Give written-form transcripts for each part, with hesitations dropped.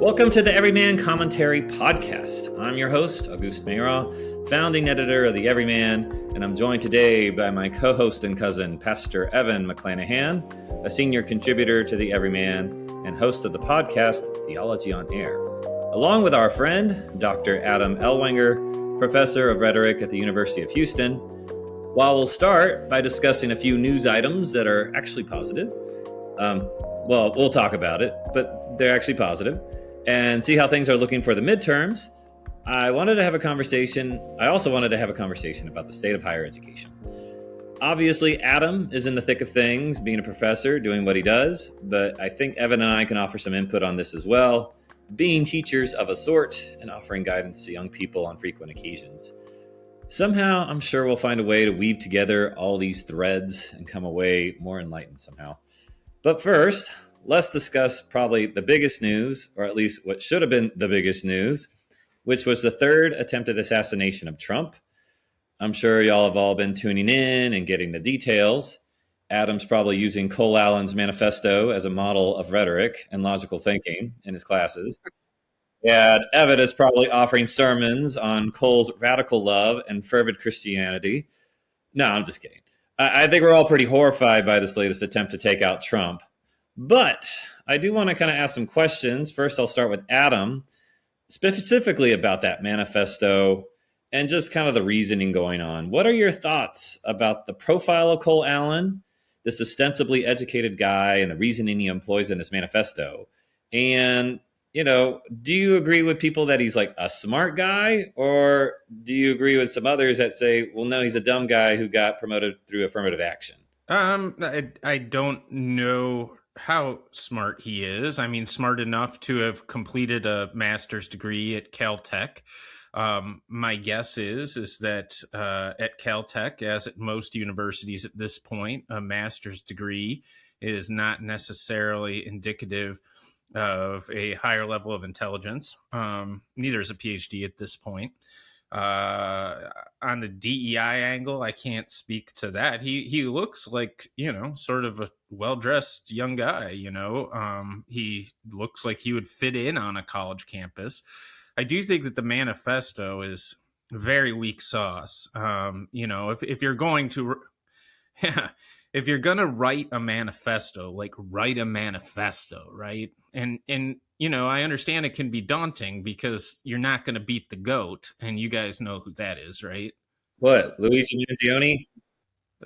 Welcome to the Everyman Commentary Podcast. I'm your host, Auguste, founding editor of the Everyman, and I'm joined today by my co-host and cousin, Pastor Evan McClanahan, a senior contributor to the Everyman and host of the podcast, Theology on Air, along with our friend, Dr. Adam Ellwanger, professor of rhetoric at the University of Houston. While we'll start by discussing a few news items that are actually positive, we'll talk about it, but they're actually positive, and see how things are looking for the midterms. I also wanted to have a conversation about the state of higher education. Obviously, Adam is in the thick of things, being a professor, doing what he does, but I think Evan and I can offer some input on this as well, being teachers of a sort and offering guidance to young people on frequent occasions. Somehow, I'm sure we'll find a way to weave together all these threads and come away more enlightened somehow. But first, let's discuss probably the biggest news, or at least what should have been the biggest news, which was the third attempted assassination of Trump. I'm sure y'all have all been tuning in and getting the details. Adam's probably using Cole Allen's manifesto as a model of rhetoric and logical thinking in his classes. And Evan is probably offering sermons on Cole's radical love and fervid Christianity. No, I'm just kidding. I think we're all pretty horrified by this latest attempt to take out Trump. But I do want to kind of ask some questions. First, I'll start with Adam, specifically about that manifesto and just kind of the reasoning going on. What are your thoughts about the profile of Cole Allen, this ostensibly educated guy, and the reasoning he employs in his manifesto? And, do you agree with people that he's like a smart guy, or do you agree with some others that say, well, no, he's a dumb guy who got promoted through affirmative action? I don't know how smart he is. I mean, smart enough to have completed a master's degree at Caltech. My guess is that at Caltech, as at most universities at this point, a master's degree is not necessarily indicative of a higher level of intelligence. Neither is a PhD at this point. On the DEI angle, I can't speak to that. He looks like, sort of a well-dressed young guy, he looks like he would fit in on a college campus. I do think that the manifesto is very weak sauce. If you're going to, if you're going to write a manifesto, write a manifesto, right? And I understand it can be daunting because you're not going to beat the GOAT, and you guys know who that is, right? What, Luigi Mangione?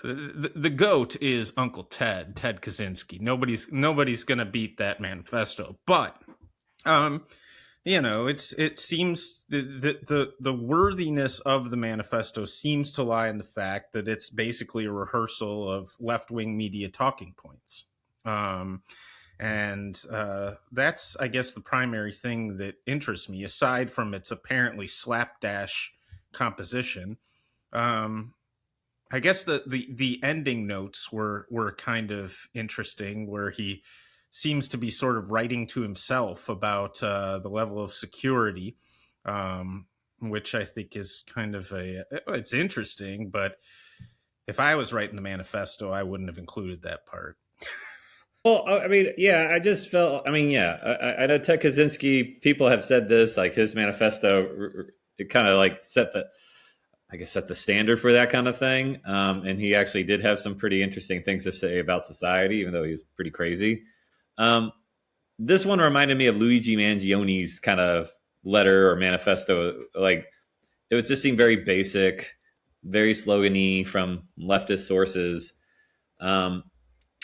The GOAT is Uncle Ted Kaczynski. Nobody's going to beat that manifesto. But, it seems the worthiness of the manifesto seems to lie in the fact that it's basically a rehearsal of left-wing media talking points. And that's, I guess, the primary thing that interests me, aside from its apparently slapdash composition. I guess the ending notes were kind of interesting, where he seems to be sort of writing to himself about the level of security, which I think is kind of it's interesting. But if I was writing the manifesto, I wouldn't have included that part. Well, I mean, yeah, I just felt, I know Ted Kaczynski, people have said this, like his manifesto, it kind of like set the standard for that kind of thing. And he actually did have some pretty interesting things to say about society, even though he was pretty crazy. This one reminded me of Luigi Mangione's kind of letter or manifesto. Like, it would just seem very basic, very slogany from leftist sources.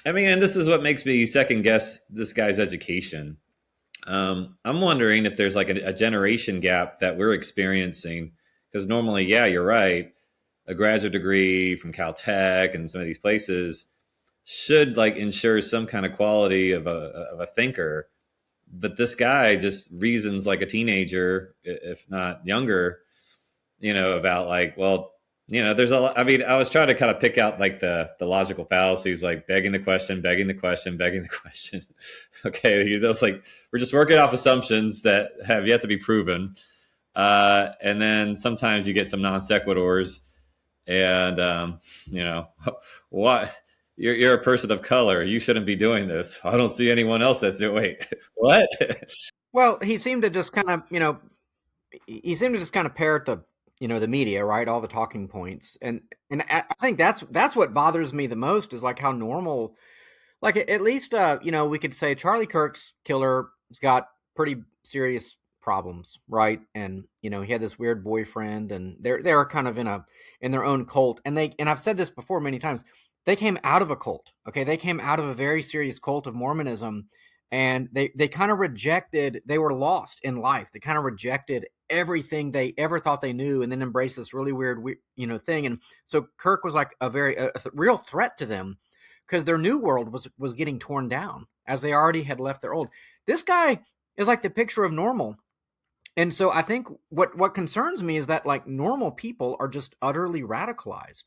And this is what makes me second guess this guy's education. I'm wondering if there's like a generation gap that we're experiencing, because normally, yeah, you're right, a graduate degree from Caltech and some of these places should like ensure some kind of quality of a thinker. But this guy just reasons like a teenager, if not younger, about like, well, there's a lot. I mean, I was trying to kind of pick out like the logical fallacies, like begging the question. Okay, that's like, we're just working off assumptions that have yet to be proven. And then sometimes you get some non sequiturs, and what? You're a person of color. You shouldn't be doing this. I don't see anyone else that's doing. Wait, what? Well, he seemed to just kind of, he seemed to just kind of parrot the media, right? All the talking points, and I think that's what bothers me the most is like how normal, like at least, we could say Charlie Kirk's killer has got pretty serious problems, right? And he had this weird boyfriend, and they're kind of in their own cult, and I've said this before many times. They came out of a cult, okay? They came out of a very serious cult of Mormonism, and they kind of rejected. They were lost in life. They kind of rejected everything they ever thought they knew, and then embraced this really weird, thing. And so Kirk was like a real threat to them because their new world was getting torn down as they already had left their old. This guy is like the picture of normal. And so I think what concerns me is that like normal people are just utterly radicalized.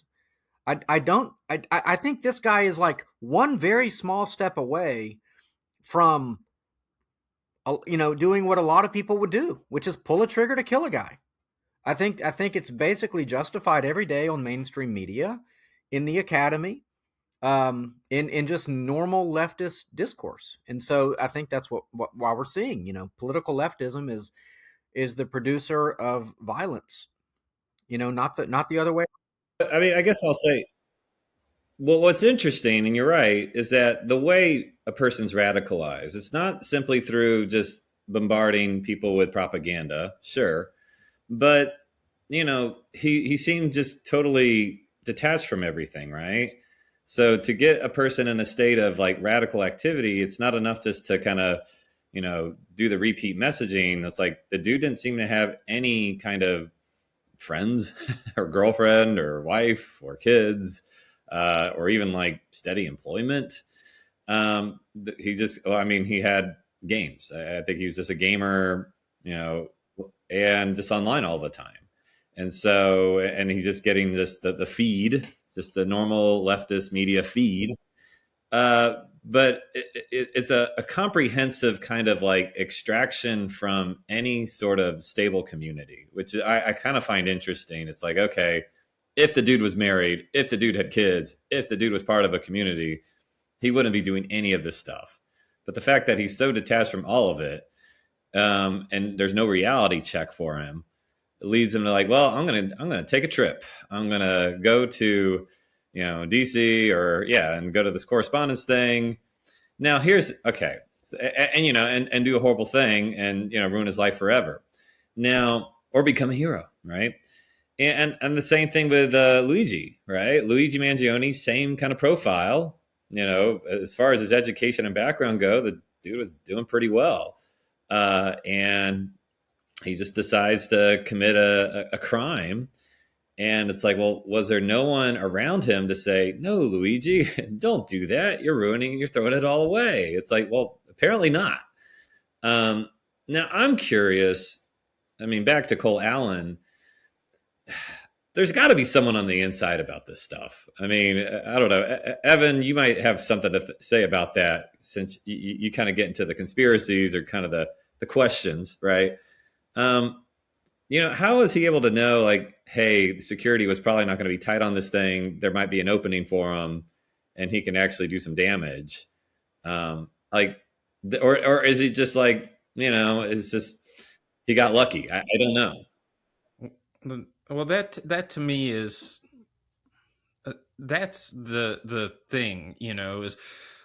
I think this guy is like one very small step away from doing what a lot of people would do, which is pull a trigger to kill a guy. I think it's basically justified every day on mainstream media, in the academy, in just normal leftist discourse. And so I think that's what why we're seeing, political leftism is the producer of violence, not the other way. I mean, I guess I'll say, well, what's interesting, and you're right, is that the way a person's radicalized, it's not simply through just bombarding people with propaganda, sure, but he seemed just totally detached from everything, right? So to get a person in a state of like radical activity, it's not enough just to kind of do the repeat messaging. It's like the dude didn't seem to have any kind of friends or girlfriend or wife or kids, or even like steady employment. He just, well, I mean, he had games. I think he was just a gamer, and just online all the time. And so, and he's just getting just the feed, just the normal leftist media feed. But it's a comprehensive kind of like extraction from any sort of stable community, which I kind of find interesting. It's like, okay, if the dude was married, if the dude had kids, if the dude was part of a community, he wouldn't be doing any of this stuff. But the fact that he's so detached from all of it, and there's no reality check for him, it leads him to like, well, I'm gonna take a trip. I'm gonna go to DC, or and go to this correspondence thing. Now here's okay, so, and do a horrible thing and ruin his life forever. Now, or become a hero, right? And the same thing with Luigi, right? Luigi Mangione, same kind of profile. As far as his education and background go, the dude was doing pretty well, and he just decides to commit a crime. And it's like, well, was there no one around him to say, no, Luigi, don't do that. You're throwing it all away. It's like, well, apparently not. Now, I'm curious. I mean, back to Cole Allen, there's got to be someone on the inside about this stuff. I mean, I don't know. Evan, you might have something to say about that, since you kind of get into the conspiracies or kind of the questions, right? How is he able to know, like, hey, the security was probably not going to be tight on this thing. There might be an opening for him, and he can actually do some damage. Like, or is he just like, it's just he got lucky? I don't know. Well, that to me is that's the thing, is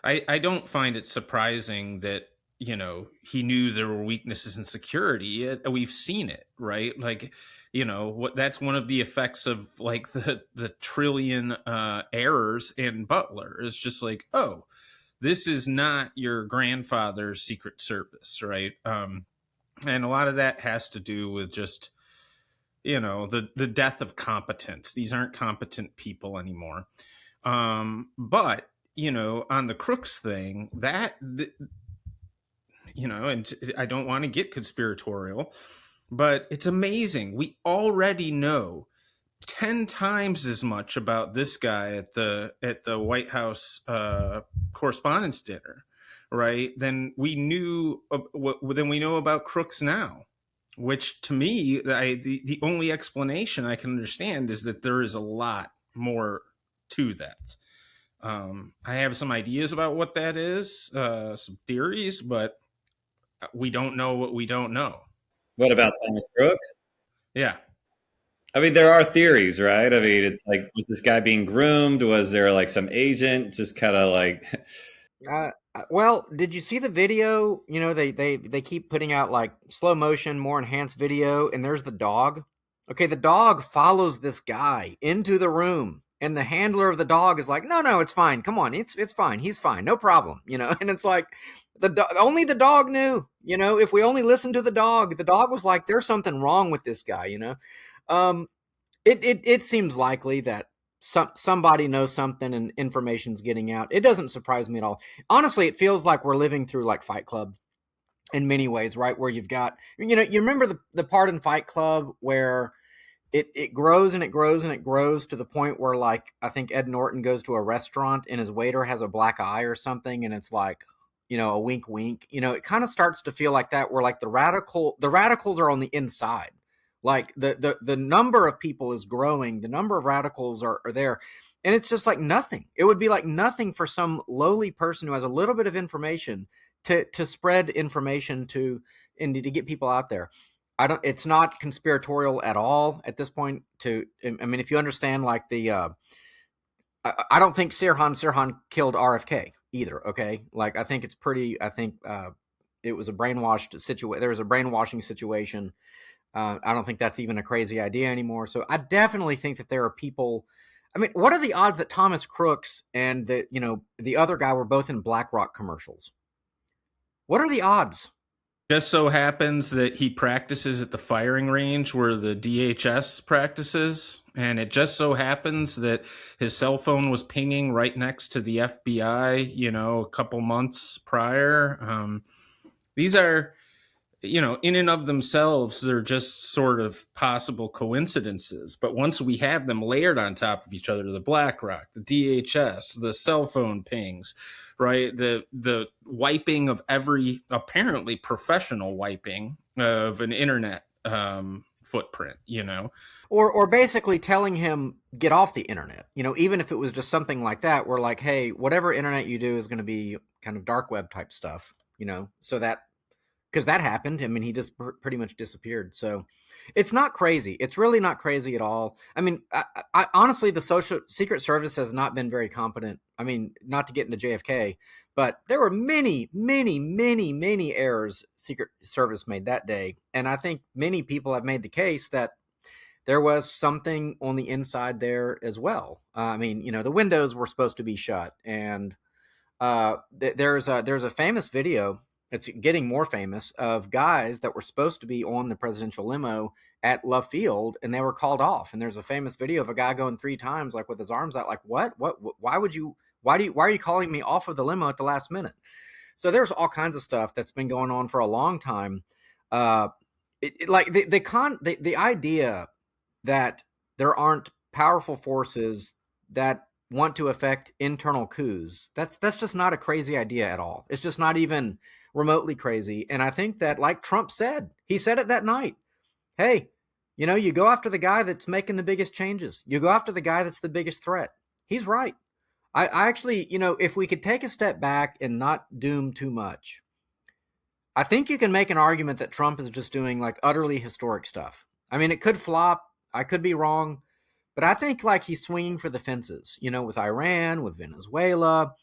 I don't find it surprising that he knew there were weaknesses in security. We've seen it, right? Like, what that's one of the effects of like the trillion errors in Butler is just like, oh, this is not your grandfather's Secret Service, right? And a lot of that has to do with just the death of competence. These aren't competent people anymore. But on the Crooks thing, and I don't want to get conspiratorial, but it's amazing. We already know 10 times as much about this guy at the White House correspondence dinner, right? Than we know about Crooks now. Which to me, the only explanation I can understand is that there is a lot more to that. I have some ideas about what that is, some theories, but We don't know what we don't know. What about Thomas Brooks? Yeah. I mean, there are theories, right? I mean, it's like, was this guy being groomed? Was there like some agent just kind of like, Well, did you see the video? You know, they keep putting out like slow motion, more enhanced video, and there's the dog. Okay, the dog follows this guy into the room, and the handler of the dog is like, "No, no, it's fine. Come on, it's fine. He's fine. No problem." You know, and it's like only the dog knew. You know, if we only listened to the dog was like, "There's something wrong with this guy." You know, um, it seems likely that somebody knows something and information's getting out. It doesn't surprise me at all. Honestly, it feels like we're living through like Fight Club in many ways, right? Where you've got, you know, you remember the part in Fight Club where it grows and it grows and it grows to the point where, like, I think Ed Norton goes to a restaurant and his waiter has a black eye or something, and it's like, you know, a wink wink. You know, it kind of starts to feel like that, where like the radicals are on the inside. Like the number of people is growing, the number of radicals are there. And it's just like nothing. It would be like nothing for some lowly person who has a little bit of information to spread information to and to get people out there. It's not conspiratorial at all at this point. I mean, if you understand, like I don't think Sirhan killed RFK either. Okay. Like, I think it was a brainwashed situation. There was a brainwashing situation. I don't think that's even a crazy idea anymore. So I definitely think that there are people. I mean, what are the odds that Thomas Crooks and the other guy were both in BlackRock commercials? What are the odds? Just so happens that he practices at the firing range where the DHS practices. And it just so happens that his cell phone was pinging right next to the FBI, you know, a couple months prior. These are, you know, in and of themselves, they're just sort of possible coincidences. But once we have them layered on top of each other, the BlackRock, the DHS, the cell phone pings, right? The wiping of every apparently professional wiping of an internet footprint, you know, or basically telling him get off the internet. You know, even if it was just something like that, where like, hey, whatever internet you do is going to be kind of dark web type stuff. You know, so that. Because that happened. I mean, he just pretty much disappeared. So it's not crazy. It's really not crazy at all. I mean, I honestly, the Secret Service has not been very competent. I mean, not to get into JFK, but there were many, many, many, many errors Secret Service made that day. And I think many people have made the case that there was something on the inside there as well. I mean, you know, the windows were supposed to be shut. And there's a famous video. It's getting more famous, of guys that were supposed to be on the presidential limo at Love Field, and they were called off. And there's a famous video of a guy going 3 times, like with his arms out, like, what, why are you calling me off of the limo at the last minute? So there's all kinds of stuff that's been going on for a long time. Like the idea that there aren't powerful forces that want to affect internal coups, that's just not a crazy idea at all. It's just not even remotely crazy. And I think that, like Trump said, he said it that night, hey, you know, you go after the guy that's making the biggest changes. You go after the guy that's the biggest threat. He's right. I actually, you know, if we could take a step back and not doom too much, I think you can make an argument that Trump is just doing like utterly historic stuff. I mean, it could flop. I could be wrong. But I think like he's swinging for the fences, you know, with Iran, with Venezuela,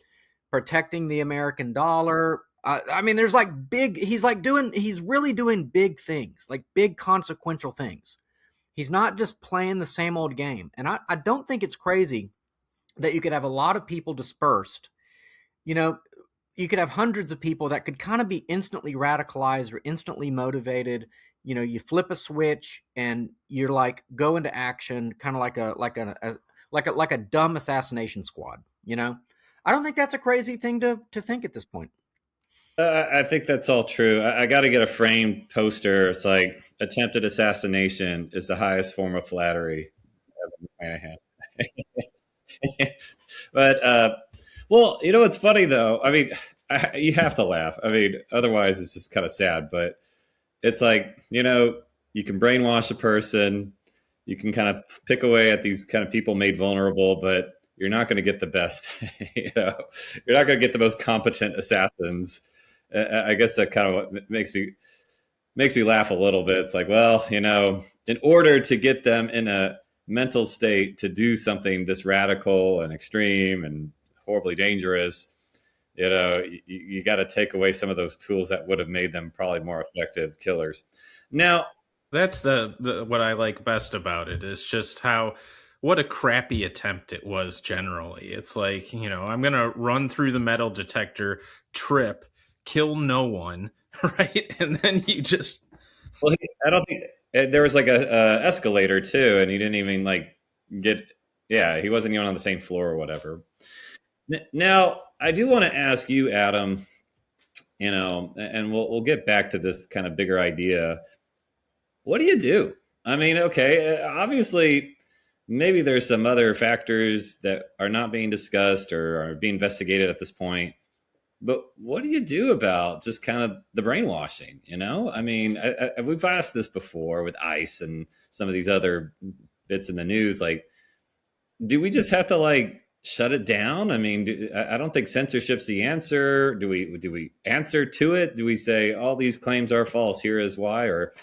protecting the American dollar. I mean, there's like he's really doing big things, like big consequential things. He's not just playing the same old game. And I don't think it's crazy that you could have a lot of people dispersed. You know, you could have hundreds of people that could kind of be instantly radicalized or instantly motivated. You know, you flip a switch and you're like, go into action, kind of like a dumb assassination squad. You know, I don't think that's a crazy thing to think at this point. I think that's all true. I got to get a framed poster. It's like, attempted assassination is the highest form of flattery. But, well, you know, what's funny though. I mean, you have to laugh. I mean, otherwise it's just kind of sad, but it's like, you know, you can brainwash a person. You can kind of pick away at these kind of people made vulnerable, but you're not going to get the best, you know, you're not going to get the most competent assassins. I guess that kind of what makes me laugh a little bit. It's like, well, in order to get them in a mental state to do something this radical and extreme and horribly dangerous, you got to take away some of those tools that would have made them probably more effective killers. Now, That's the what I like best about it is just what a crappy attempt it was generally. It's like, I'm going to run through the metal detector, trip, kill no one, right? And then you just... Well, I don't think there was like a escalator too, and he didn't even like he wasn't even on the same floor or whatever. Now, I do want to ask you, Adam, and we'll get back to this kind of bigger idea. What do you do? I mean, okay, obviously, maybe there's some other factors that are not being discussed or are being investigated at this point. But what do you do about just kind of the brainwashing? I mean, we've asked this before with ICE and some of these other bits in the news. Like, do we just have to like shut it down? I mean, I don't think censorship's the answer. Do we answer to it? Do we say all these claims are false? Here is why, or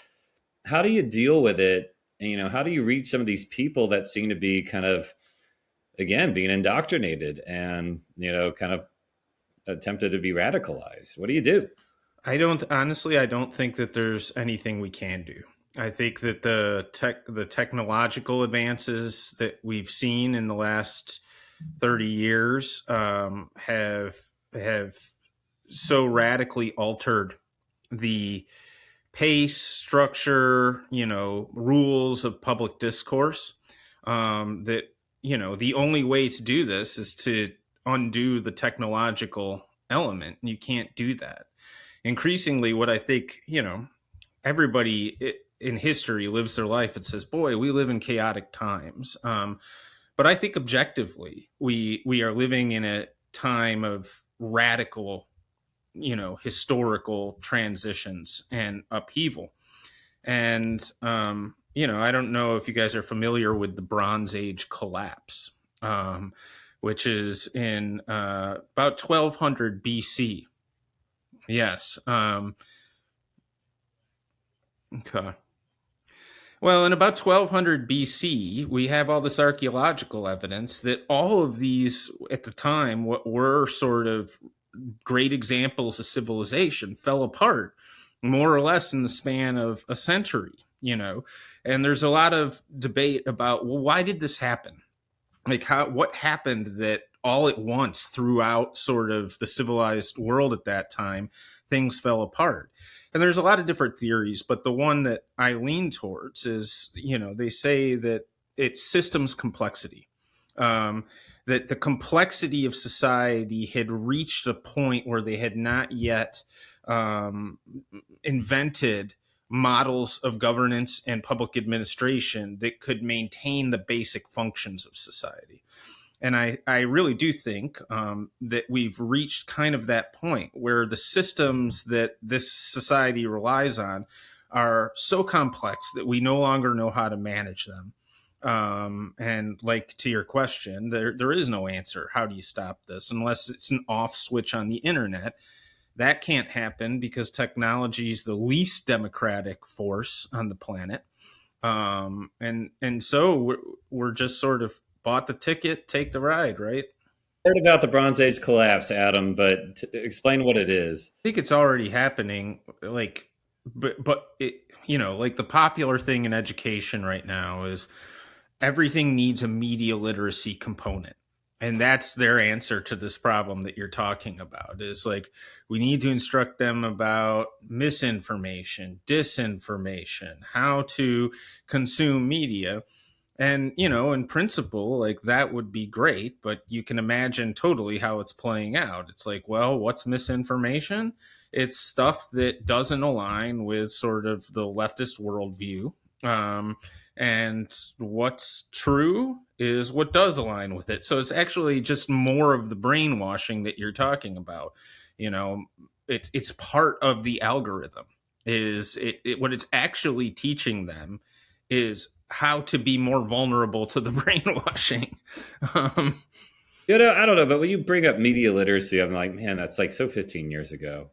how do you deal with it? And, how do you reach some of these people that seem to be kind of, again, being indoctrinated and, kind of attempted to be radicalized? What do you do? I don't think that there's anything we can do. I think that the technological advances that we've seen in the last 30 years have so radically altered the pace, structure, rules of public discourse, that, the only way to do this is to undo the technological element. And you can't do that. Increasingly, what I think, everybody in history lives their life and says, boy, we live in chaotic times. But I think objectively, we are living in a time of radical, historical transitions and upheaval. And, I don't know if you guys are familiar with the Bronze Age collapse, which is in about 1200 BC. Yes. Okay. Well, in about 1200 BC, we have all this archaeological evidence that all of these, at the time, what were sort of great examples of civilization fell apart more or less in the span of a century, and there's a lot of debate about, well, why did this happen? Like, what happened that all at once throughout sort of the civilized world at that time, things fell apart? And there's a lot of different theories, but the one that I lean towards is, they say that it's systems complexity, that the complexity of society had reached a point where they had not yet invented models of governance and public administration that could maintain the basic functions of society. And I really do think that we've reached kind of that point where the systems that this society relies on are so complex that we no longer know how to manage them. And like to your question, there is no answer. How do you stop this? Unless it's an off switch on the internet. That can't happen because technology is the least democratic force on the planet. And so we're just sort of bought the ticket, take the ride, right? Heard about the Bronze Age collapse, Adam, but explain what it is. I think it's already happening. Like, but it, like the popular thing in education right now is everything needs a media literacy component. And that's their answer to this problem that you're talking about, is like, we need to instruct them about misinformation, disinformation, how to consume media. And, in principle, like that would be great, but you can imagine totally how it's playing out. It's like, well, what's misinformation? It's stuff that doesn't align with sort of the leftist worldview. And what's true is what does align with it. So it's actually just more of the brainwashing that you're talking about. It's part of the algorithm. Is it what it's actually teaching them is how to be more vulnerable to the brainwashing. I don't know, but when you bring up media literacy, I'm like, man, that's like so 15 years ago.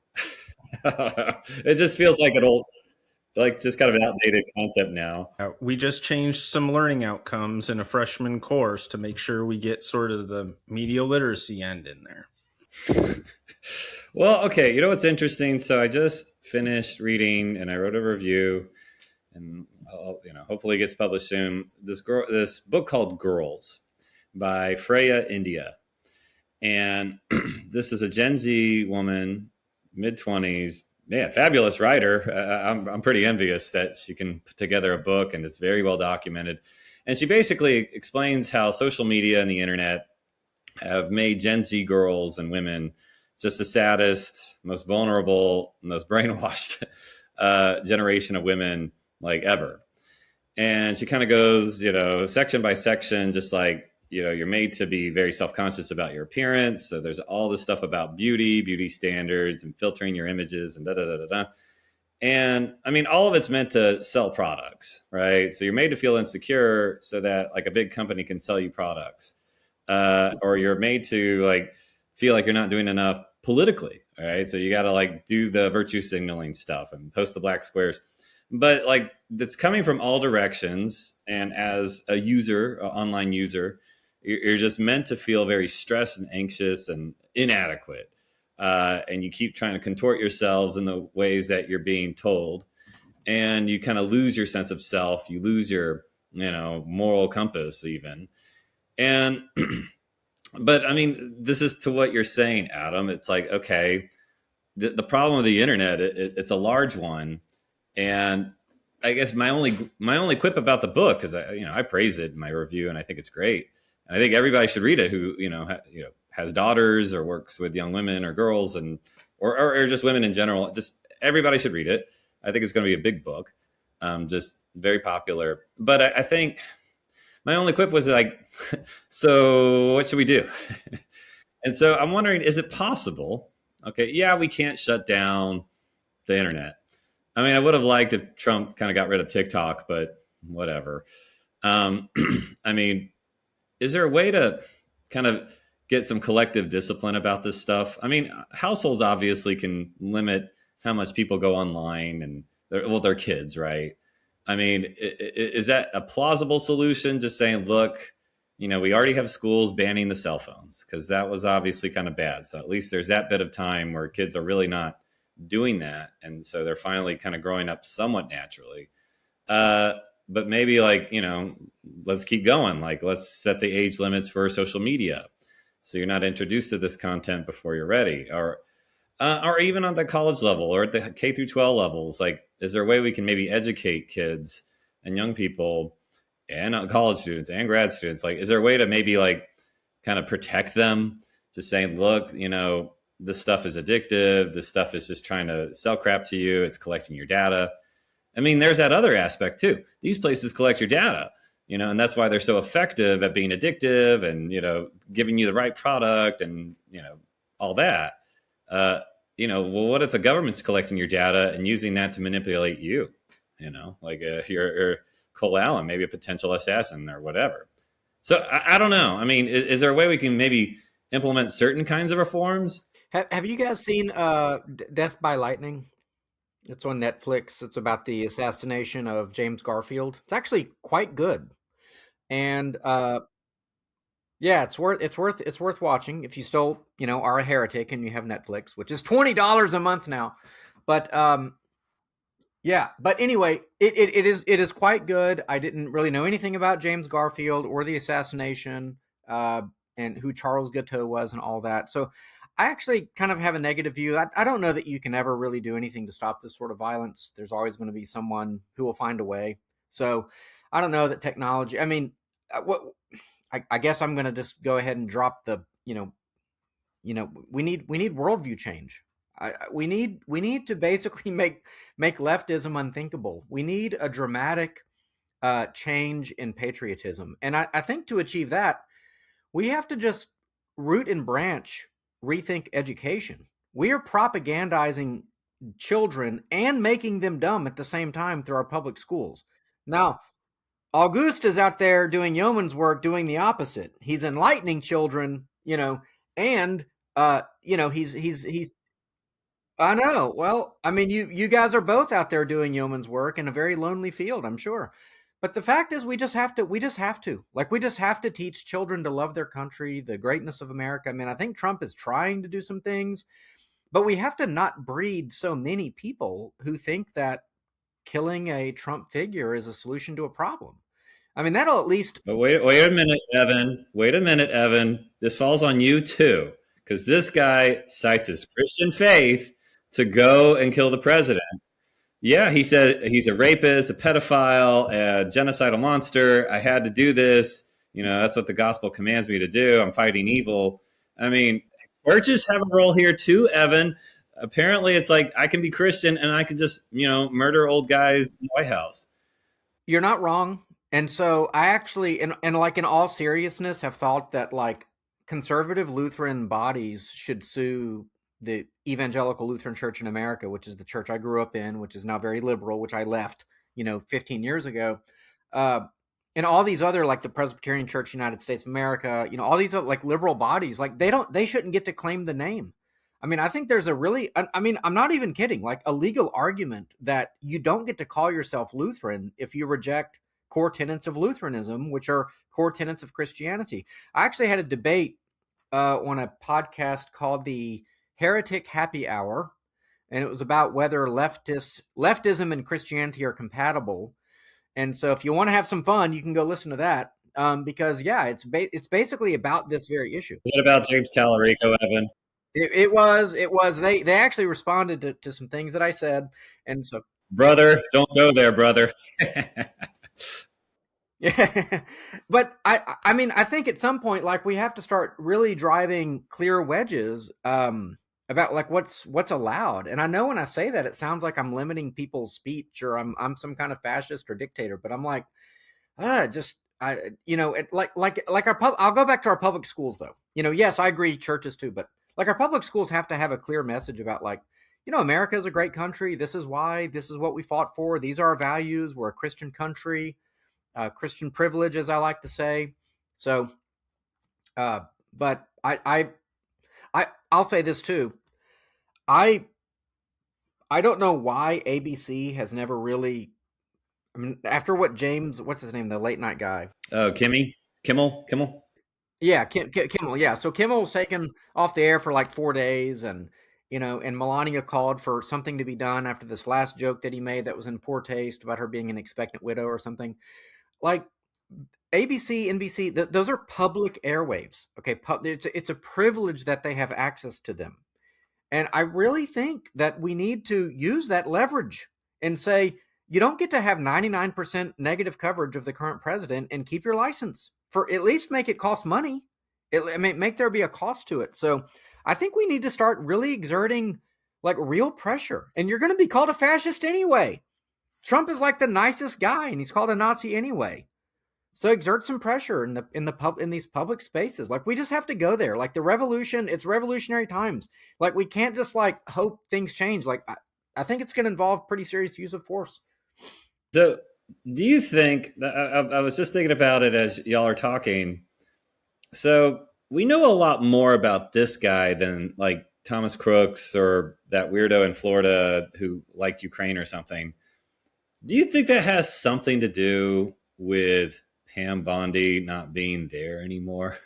It just feels like an old, like just kind of an outdated concept now. We just changed some learning outcomes in a freshman course to make sure we get sort of the media literacy end in there. Well, okay, you know what's interesting? So I just finished reading and I wrote a review, and hopefully it gets published soon. This book called Girls by Freya India. And this is a Gen Z woman, mid-20s. Yeah, fabulous writer. I'm pretty envious that she can put together a book and it's very well documented. And she basically explains how social media and the internet have made Gen Z girls and women just the saddest, most vulnerable, most brainwashed generation of women like ever. And she kind of goes, section by section, just like, you're made to be very self-conscious about your appearance. So there's all this stuff about beauty standards and filtering your images and da da da da da. And I mean, all of it's meant to sell products, right? So you're made to feel insecure so that like a big company can sell you products, or you're made to like feel like you're not doing enough politically, all right? So you got to like do the virtue signaling stuff and post the black squares. But like that's coming from all directions. And as a user, an online user, you're just meant to feel very stressed and anxious and inadequate. And you keep trying to contort yourselves in the ways that you're being told. And you kind of lose your sense of self. You lose your, moral compass even. And, but I mean, this is to what you're saying, Adam. It's like, okay, the problem with the internet, it's a large one. And I guess my only quip about the book is I praise it in my review and I think it's great. And I think everybody should read it who, has daughters or works with young women or girls and, or just women in general. Just everybody should read it. I think it's going to be a big book, just very popular. But I think my only quip was like, so what should we do? And so I'm wondering, is it possible? Okay, yeah, we can't shut down the internet. I mean, I would have liked if Trump kind of got rid of TikTok, but whatever. I mean, is there a way to kind of get some collective discipline about this stuff? I mean, households obviously can limit how much people go online and they're kids, right? I mean, is that a plausible solution? Just saying, look, we already have schools banning the cell phones because that was obviously kind of bad. So at least there's that bit of time where kids are really not doing that. And so they're finally kind of growing up somewhat naturally. But maybe like, let's keep going. Like, let's set the age limits for social media. So you're not introduced to this content before you're ready, or even on the college level or at the K through 12 levels. Like, is there a way we can maybe educate kids and young people and college students and grad students? Like, is there a way to maybe like kind of protect them to saying, look, this stuff is addictive. This stuff is just trying to sell crap to you. It's collecting your data. I mean, there's that other aspect too. These places collect your data, and that's why they're so effective at being addictive and, giving you the right product and, all that. Well, what if the government's collecting your data and using that to manipulate you? Like if you're Cole Allen, maybe a potential assassin or whatever. So I don't know. I mean, is there a way we can maybe implement certain kinds of reforms? Have you guys seen Death by Lightning? It's on Netflix. It's about the assassination of James Garfield. It's actually quite good, and yeah, it's worth watching if you still are a heretic and you have Netflix, which is $20 a month now. But yeah. But anyway, it is quite good. I didn't really know anything about James Garfield or the assassination, and who Charles Guiteau was and all that. So I actually kind of have a negative view. I don't know that you can ever really do anything to stop this sort of violence. There's always going to be someone who will find a way. So I don't know that technology. I mean, I guess I'm going to just go ahead and drop the. We need worldview change. We need to basically make leftism unthinkable. We need a dramatic change in patriotism, and I think to achieve that, we have to just root and branch rethink education. We are propagandizing children and making them dumb at the same time through our public schools. Now, Auguste is out there doing yeoman's work, doing the opposite. He's enlightening children, and he's I know. Well, I mean, you guys are both out there doing yeoman's work in a very lonely field, I'm sure. But the fact is, we just have to teach children to love their country, the greatness of America. I mean, I think Trump is trying to do some things, but we have to not breed so many people who think that killing a Trump figure is a solution to a problem. I mean, that'll at least. But wait a minute, Evan. Wait a minute, Evan. This falls on you too, because this guy cites his Christian faith to go and kill the president. Yeah, he said he's a rapist, a pedophile, a genocidal monster. I had to do this. That's what the gospel commands me to do. I'm fighting evil. I mean, churches have a role here too, Evan. Apparently, it's like I can be Christian and I can just, murder old guys in the White House. You're not wrong. And so I actually, and like in all seriousness, have thought that like conservative Lutheran bodies should sue the Evangelical Lutheran Church in America, which is the church I grew up in, which is now very liberal, which I left, 15 years ago. And all these other, like the Presbyterian Church United States of America, all these other, like liberal bodies, like they shouldn't get to claim the name. I mean, I think there's a really, I mean, I'm not even kidding, like a legal argument that you don't get to call yourself Lutheran if you reject core tenets of Lutheranism, which are core tenets of Christianity. I actually had a debate on a podcast called the Heretic Happy Hour, and it was about whether leftism and Christianity are compatible. And so if you want to have some fun, you can go listen to that. Because yeah, it's basically about this very issue. Is it about James Tallarico, Evan? It was. They actually responded to some things that I said, and so brother, don't go there, brother. Yeah, but I mean, I think at some point, like we have to start really driving clear wedges about like what's allowed. And I know when I say that, it sounds like I'm limiting people's speech or I'm some kind of fascist or dictator. But I'm like, I'll go back to our public schools though. Yes, I agree, churches too, but like our public schools have to have a clear message about like, America is a great country. This is why. This is what we fought for. These are our values. We're a Christian country. Christian privilege, as I like to say. So, but I'll say this too. I don't know why ABC has never really. I mean, after what what's his name, the late night guy? Oh, Kimmel. Yeah, Kimmel. Yeah, so Kimmel was taken off the air for like 4 days, and and Melania called for something to be done after this last joke that he made that was in poor taste about her being an expectant widow or something. Like ABC, NBC, those are public airwaves. Okay, it's a privilege that they have access to them, and I really think that we need to use that leverage and say you don't get to have 99% negative coverage of the current president and keep your license for at least make it cost money. Make there be a cost to it. So I think we need to start really exerting like real pressure. And you're going to be called a fascist anyway. Trump is like the nicest guy, and he's called a Nazi anyway. So exert some pressure in these public spaces. Like we just have to go there. Like the revolution, it's revolutionary times. Like we can't just like hope things change. Like I think it's going to involve pretty serious use of force. So do you think, I was just thinking about it as y'all are talking. So we know a lot more about this guy than like Thomas Crooks or that weirdo in Florida who liked Ukraine or something. Do you think that has something to do with Pam Bondi not being there anymore?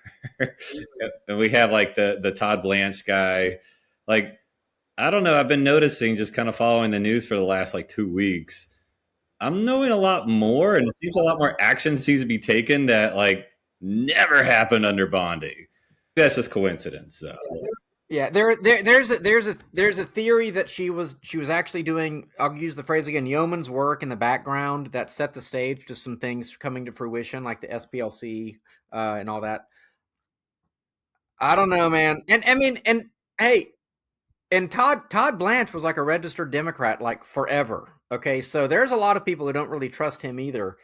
And we have like the Todd Blanche guy. Like, I don't know. I've been noticing, just kind of following the news for the last like 2 weeks. I'm knowing a lot more, and it seems a lot more action seems to be taken that like never happened under Bondi. That's just coincidence, though. Yeah, there's a theory that she was actually doing, I'll use the phrase again, yeoman's work in the background that set the stage to some things coming to fruition, like the SPLC and all that. I don't know, man. And I mean, and hey, and Todd Blanche was like a registered Democrat like forever. Okay, so there's a lot of people who don't really trust him either.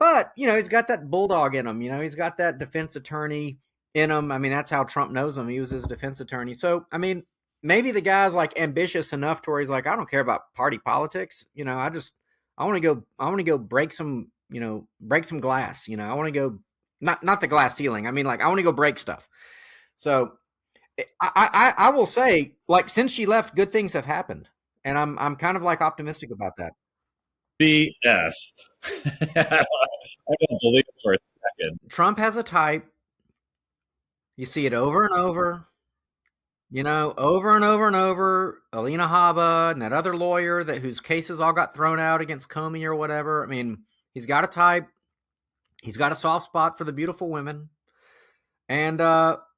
But he's got that bulldog in him. He's got that defense attorney in him. I mean, that's how Trump knows him. He was his defense attorney. So, I mean, maybe the guy's like ambitious enough to where he's like, I don't care about party politics. I want to go break some glass. I want to go, not the glass ceiling. I mean, like, I want to go break stuff. So, I will say, like, since she left, good things have happened, and I'm kind of like optimistic about that. BS. I don't believe it for a second. Trump has a type. You see it over and over. Over and over and over. Alina Habba and that other lawyer whose cases all got thrown out against Comey or whatever. I mean, he's got a type. He's got a soft spot for the beautiful women, and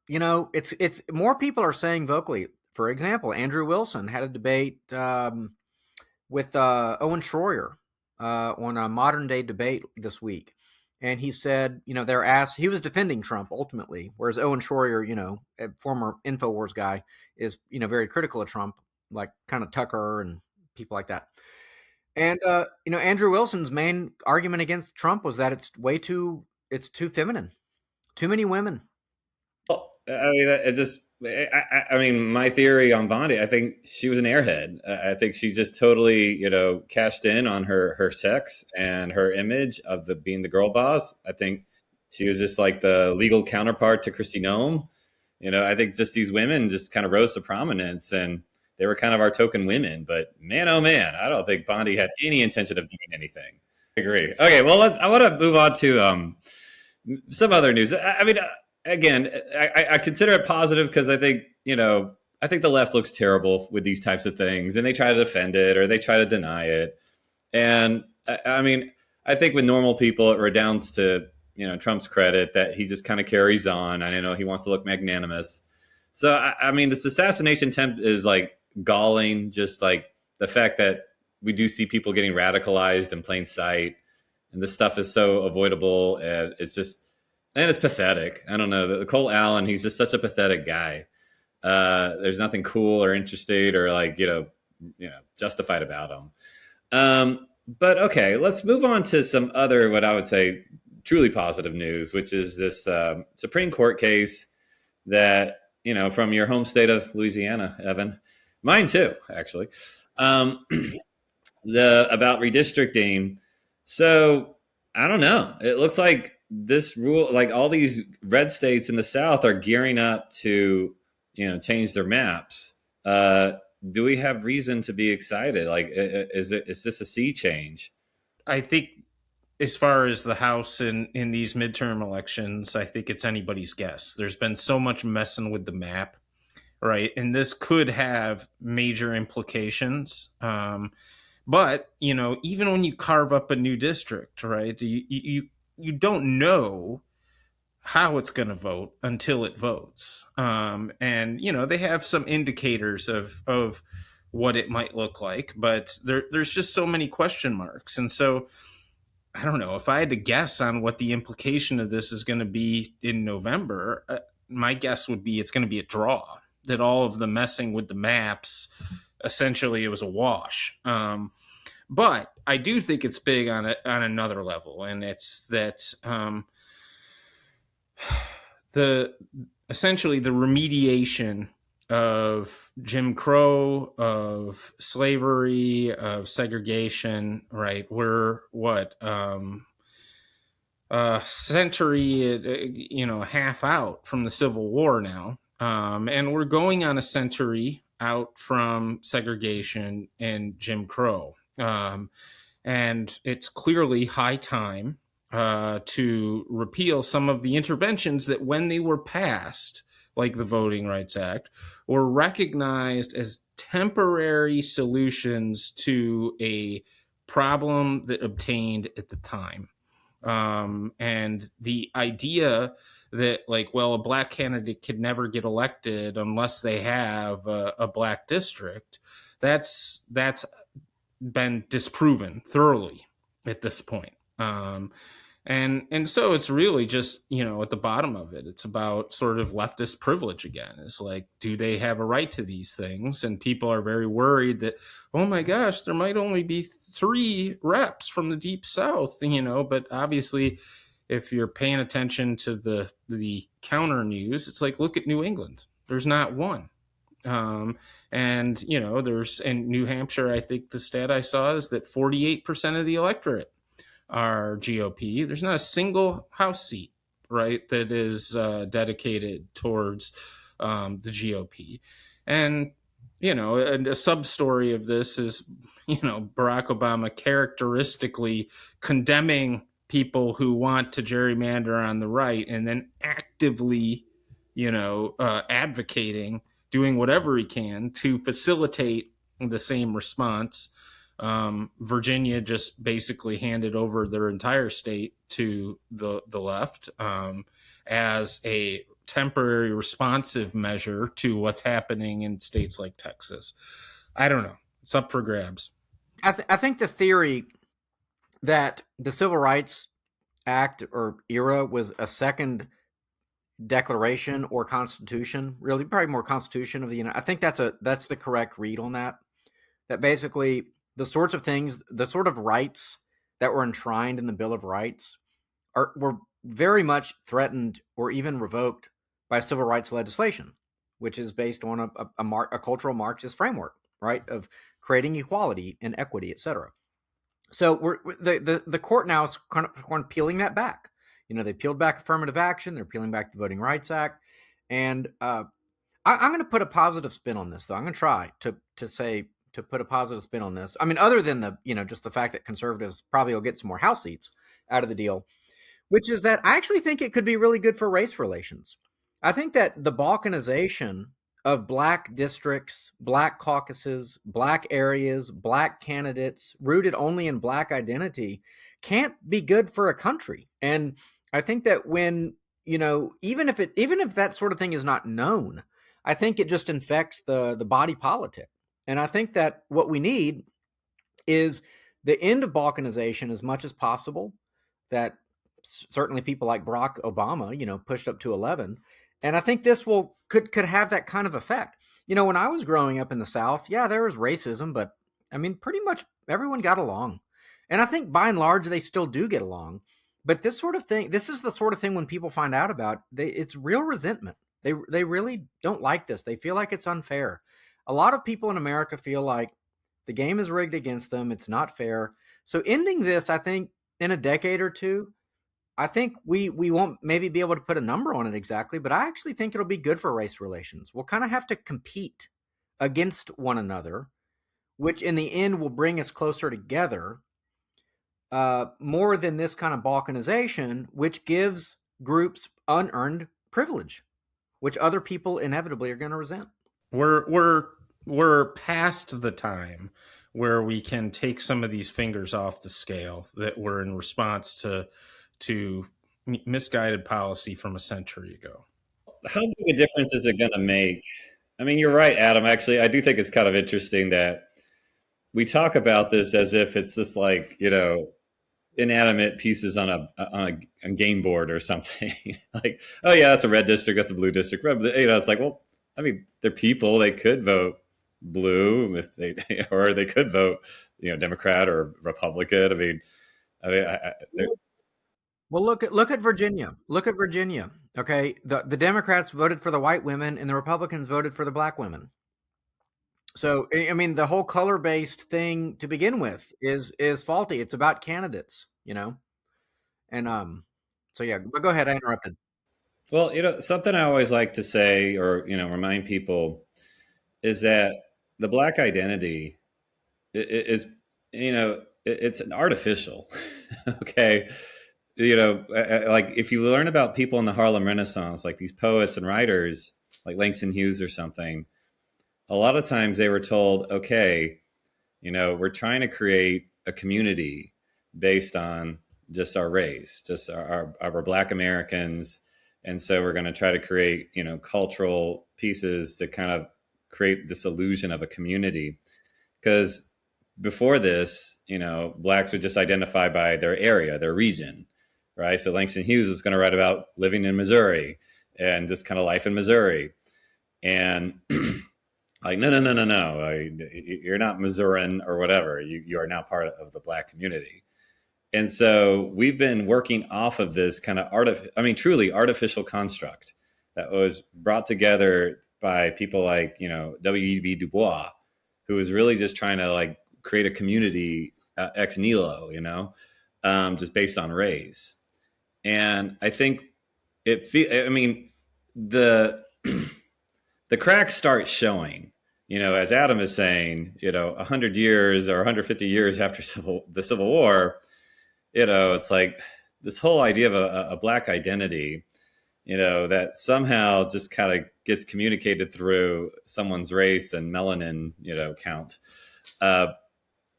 it's more people are saying vocally. For example, Andrew Wilson had a debate with Owen Schroyer on a modern day debate this week. And he said, they're asked, he was defending Trump ultimately, whereas Owen Schroyer, a former InfoWars guy, is, very critical of Trump, like kind of Tucker and people like that. And, Andrew Wilson's main argument against Trump was that it's too feminine, too many women. Well, I mean, it just. I mean, my theory on Bondi, I think she was an airhead. I think she just totally, cashed in on her sex and her image of being the girl boss. I think she was just like the legal counterpart to Kristi Noem. I think just these women just kind of rose to prominence, and they were kind of our token women. But man, oh man, I don't think Bondi had any intention of doing anything. I agree. Okay, well, I want to move on to some other news. I mean. Again, I consider it positive because I think, I think the left looks terrible with these types of things, and they try to defend it or they try to deny it. And I mean, I think with normal people, it redounds to, Trump's credit that he just kind of carries on. I know he wants to look magnanimous. So, I mean, this assassination attempt is like galling, just like the fact that we do see people getting radicalized in plain sight. And this stuff is so avoidable. And it's pathetic. I don't know. The Cole Allen, he's just such a pathetic guy. There's nothing cool or interesting or like, justified about him. But okay, let's move on to some other, what I would say, truly positive news, which is this Supreme Court case that, from your home state of Louisiana, Evan. Mine too, actually. About redistricting. So I don't know. It looks like this rule, like all these red states in the South are gearing up to, change their maps. Do we have reason to be excited? Like, is this a sea change? I think as far as the House in these midterm elections, I think it's anybody's guess. There's been so much messing with the map, right? And this could have major implications. But, even when you carve up a new district, right, you don't know how it's going to vote until it votes. And, they have some indicators of what it might look like, but there's just so many question marks. And so I don't know if I had to guess on what the implication of this is going to be in November, my guess would be it's going to be a draw, that all of the messing with the maps, essentially it was a wash. But I do think it's big on another level, and it's that essentially the remediation of Jim Crow, of slavery, of segregation, right? We're century, half out from the Civil War now, and we're going on a century out from segregation and Jim Crow. And it's clearly high time to repeal some of the interventions that, when they were passed, like the Voting Rights Act, were recognized as temporary solutions to a problem that obtained at the time. And the idea that, a black candidate could never get elected unless they have a black district, that's been disproven thoroughly at this point. And so it's really just, at the bottom of it, it's about sort of leftist privilege again. It's like, do they have a right to these things? And people are very worried that, oh my gosh, there might only be 3 reps from the Deep South, but obviously if you're paying attention to the counter news, it's like, look at New England. There's not one. And there's in New Hampshire, I think the stat I saw is that 48% of the electorate are GOP. There's not a single House seat, right, that is dedicated towards the GOP. And, and a sub story of this is, Barack Obama characteristically condemning people who want to gerrymander on the right and then actively, advocating, doing whatever he can to facilitate the same response. Virginia just basically handed over their entire state to the left as a temporary responsive measure to what's happening in states like Texas. I don't know. It's up for grabs. I think the theory that the Civil Rights Act or era was a second declaration or constitution, really probably more constitution of the United. I think that's the correct read on that. That basically the sorts of things, the sort of rights that were enshrined in the Bill of Rights were very much threatened or even revoked by civil rights legislation, which is based on a cultural Marxist framework, right, of creating equality and equity, etc. So the court now is kind of peeling that back. They peeled back affirmative action. They're peeling back the Voting Rights Act, and I'm going to put a positive spin on this, though. I'm going to try to put a positive spin on this. I mean, other than just the fact that conservatives probably will get some more House seats out of the deal, which is that I actually think it could be really good for race relations. I think that the balkanization of black districts, black caucuses, black areas, black candidates rooted only in black identity can't be good for a country. And I think that when, even if that sort of thing is not known, I think it just infects the body politic. And I think that what we need is the end of balkanization as much as possible, that certainly people like Barack Obama, pushed up to 11. And I think this could have that kind of effect. When I was growing up in the South, yeah, there was racism, but I mean, pretty much everyone got along. And I think by and large, they still do get along. But this sort of thing, this is the sort of thing when people find out about, it's real resentment. They really don't like this. They feel like it's unfair. A lot of people in America feel like the game is rigged against them. It's not fair. So ending this, I think, in a decade or two, I think we won't maybe be able to put a number on it exactly, but I actually think it'll be good for race relations. We'll kind of have to compete against one another, which in the end will bring us closer together, more than this kind of balkanization, which gives groups unearned privilege, which other people inevitably are going to resent. We're past the time where we can take some of these fingers off the scale that were in response to misguided policy from a century ago. How big a difference is it going to make? I mean, you're right, Adam. Actually, I do think it's kind of interesting that we talk about this as if it's just like, inanimate pieces on a game board or something. Like, oh yeah, that's a red district, that's a blue district. It's like, well, I mean, they're people. They could vote blue if they, or they could vote, Democrat or Republican. Well, look at Virginia. Look at Virginia. Okay, the Democrats voted for the white women, and the Republicans voted for the black women. So, I mean, the whole color-based thing to begin with is faulty. It's about candidates, and so yeah. But go ahead. I interrupted. Well, something I always like to say or remind people is that the black identity is it's an artificial. Okay. Like if you learn about people in the Harlem Renaissance, like these poets and writers like Langston Hughes or something, a lot of times they were told, okay, we're trying to create a community based on just our race, just our Black Americans. And so we're going to try to create, cultural pieces to kind of create this illusion of a community. Because before this, Blacks would just identify by their area, their region, right? So Langston Hughes was going to write about living in Missouri and just kind of life in Missouri. And like, no. You're not Missourian or whatever. You are now part of the Black community. And so we've been working off of this kind of truly artificial construct that was brought together by people like, W.E.B. Du Bois, who was really just trying to like create a community ex nihilo, just based on race. And I think the the cracks start showing. As Adam is saying, 100 years or 150 years after the Civil War, it's like this whole idea of a Black identity, that somehow just kind of gets communicated through someone's race and melanin, count.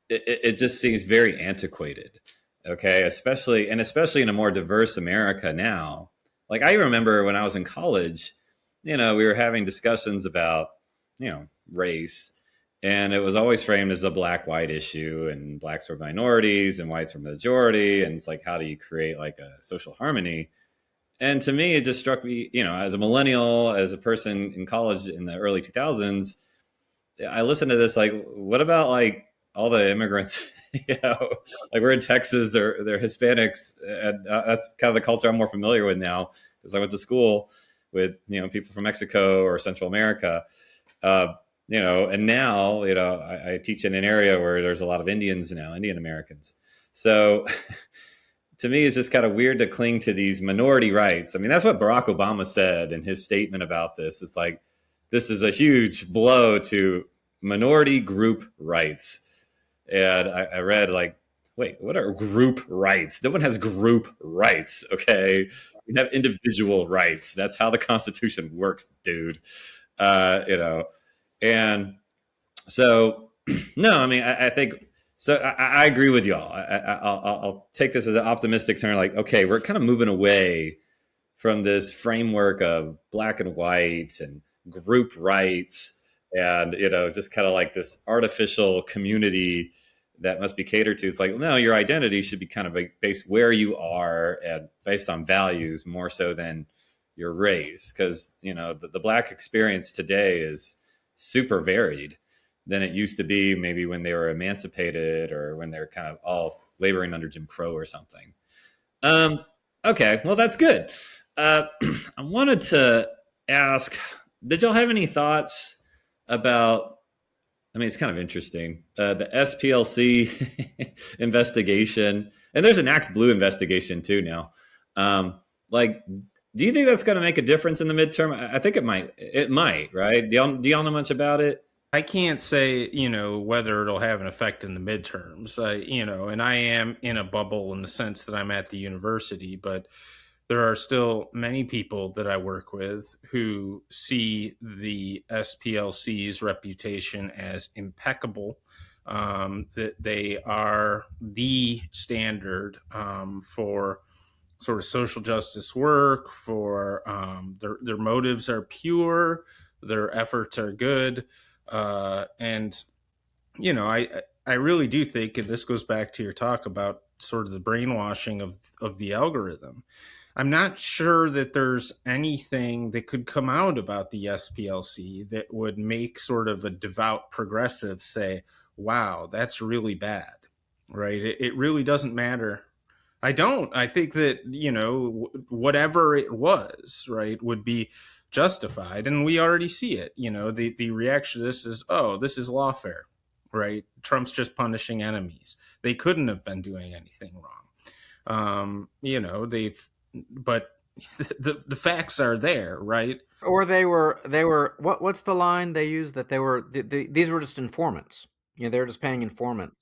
It just seems very antiquated. Okay. Especially in a more diverse America now. Like I remember when I was in college, we were having discussions about, race, and it was always framed as a black-white issue, and blacks were minorities and whites were majority. And it's like, how do you create like a social harmony? And to me, it just struck me, as a millennial, as a person in college in the early 2000s, I listened to this, like, what about like all the immigrants, like we're in Texas, they're Hispanics. And that's kind of the culture I'm more familiar with now, because I went to school with, people from Mexico or Central America. And now, I teach in an area where there's a lot of Indians now, Indian Americans. So to me, it's just kind of weird to cling to these minority rights. I mean, that's what Barack Obama said in his statement about this. It's like, this is a huge blow to minority group rights. And I read like, wait, what are group rights? No one has group rights. Okay. We have individual rights. That's how the Constitution works, dude. And so, no, I mean, I think, so I agree with y'all. I'll take this as an optimistic turn. Like, okay, we're kind of moving away from this framework of black and white and group rights and, just kind of like this artificial community that must be catered to. It's like, no, your identity should be kind of based where you are and based on values more so than your race. Because, the black experience today is super varied than it used to be maybe when they were emancipated or when they're kind of all laboring under Jim Crow or something. Okay, well, that's good. I wanted to ask, did y'all have any thoughts about, I mean, it's kind of interesting, the SPLC investigation, and there's an Act Blue investigation too now. Like, do you think that's going to make a difference in the midterm? I think it might. It might, right? Do y'all know much about it? I can't say, whether it'll have an effect in the midterms, and I am in a bubble in the sense that I'm at the university, but there are still many people that I work with who see the SPLC's reputation as impeccable, that they are the standard for sort of social justice work, for their motives are pure, their efforts are good. And, I really do think, and this goes back to your talk about sort of the brainwashing of the algorithm. I'm not sure that there's anything that could come out about the SPLC that would make sort of a devout progressive say, wow, that's really bad, right? It really doesn't matter. I think that, whatever it was, right, would be justified. And we already see it. The reaction to this is, oh, this is lawfare, right? Trump's just punishing enemies. They couldn't have been doing anything wrong. But the facts are there, right? Or they were what's the line they used, that they were these were just informants. They were just paying informants.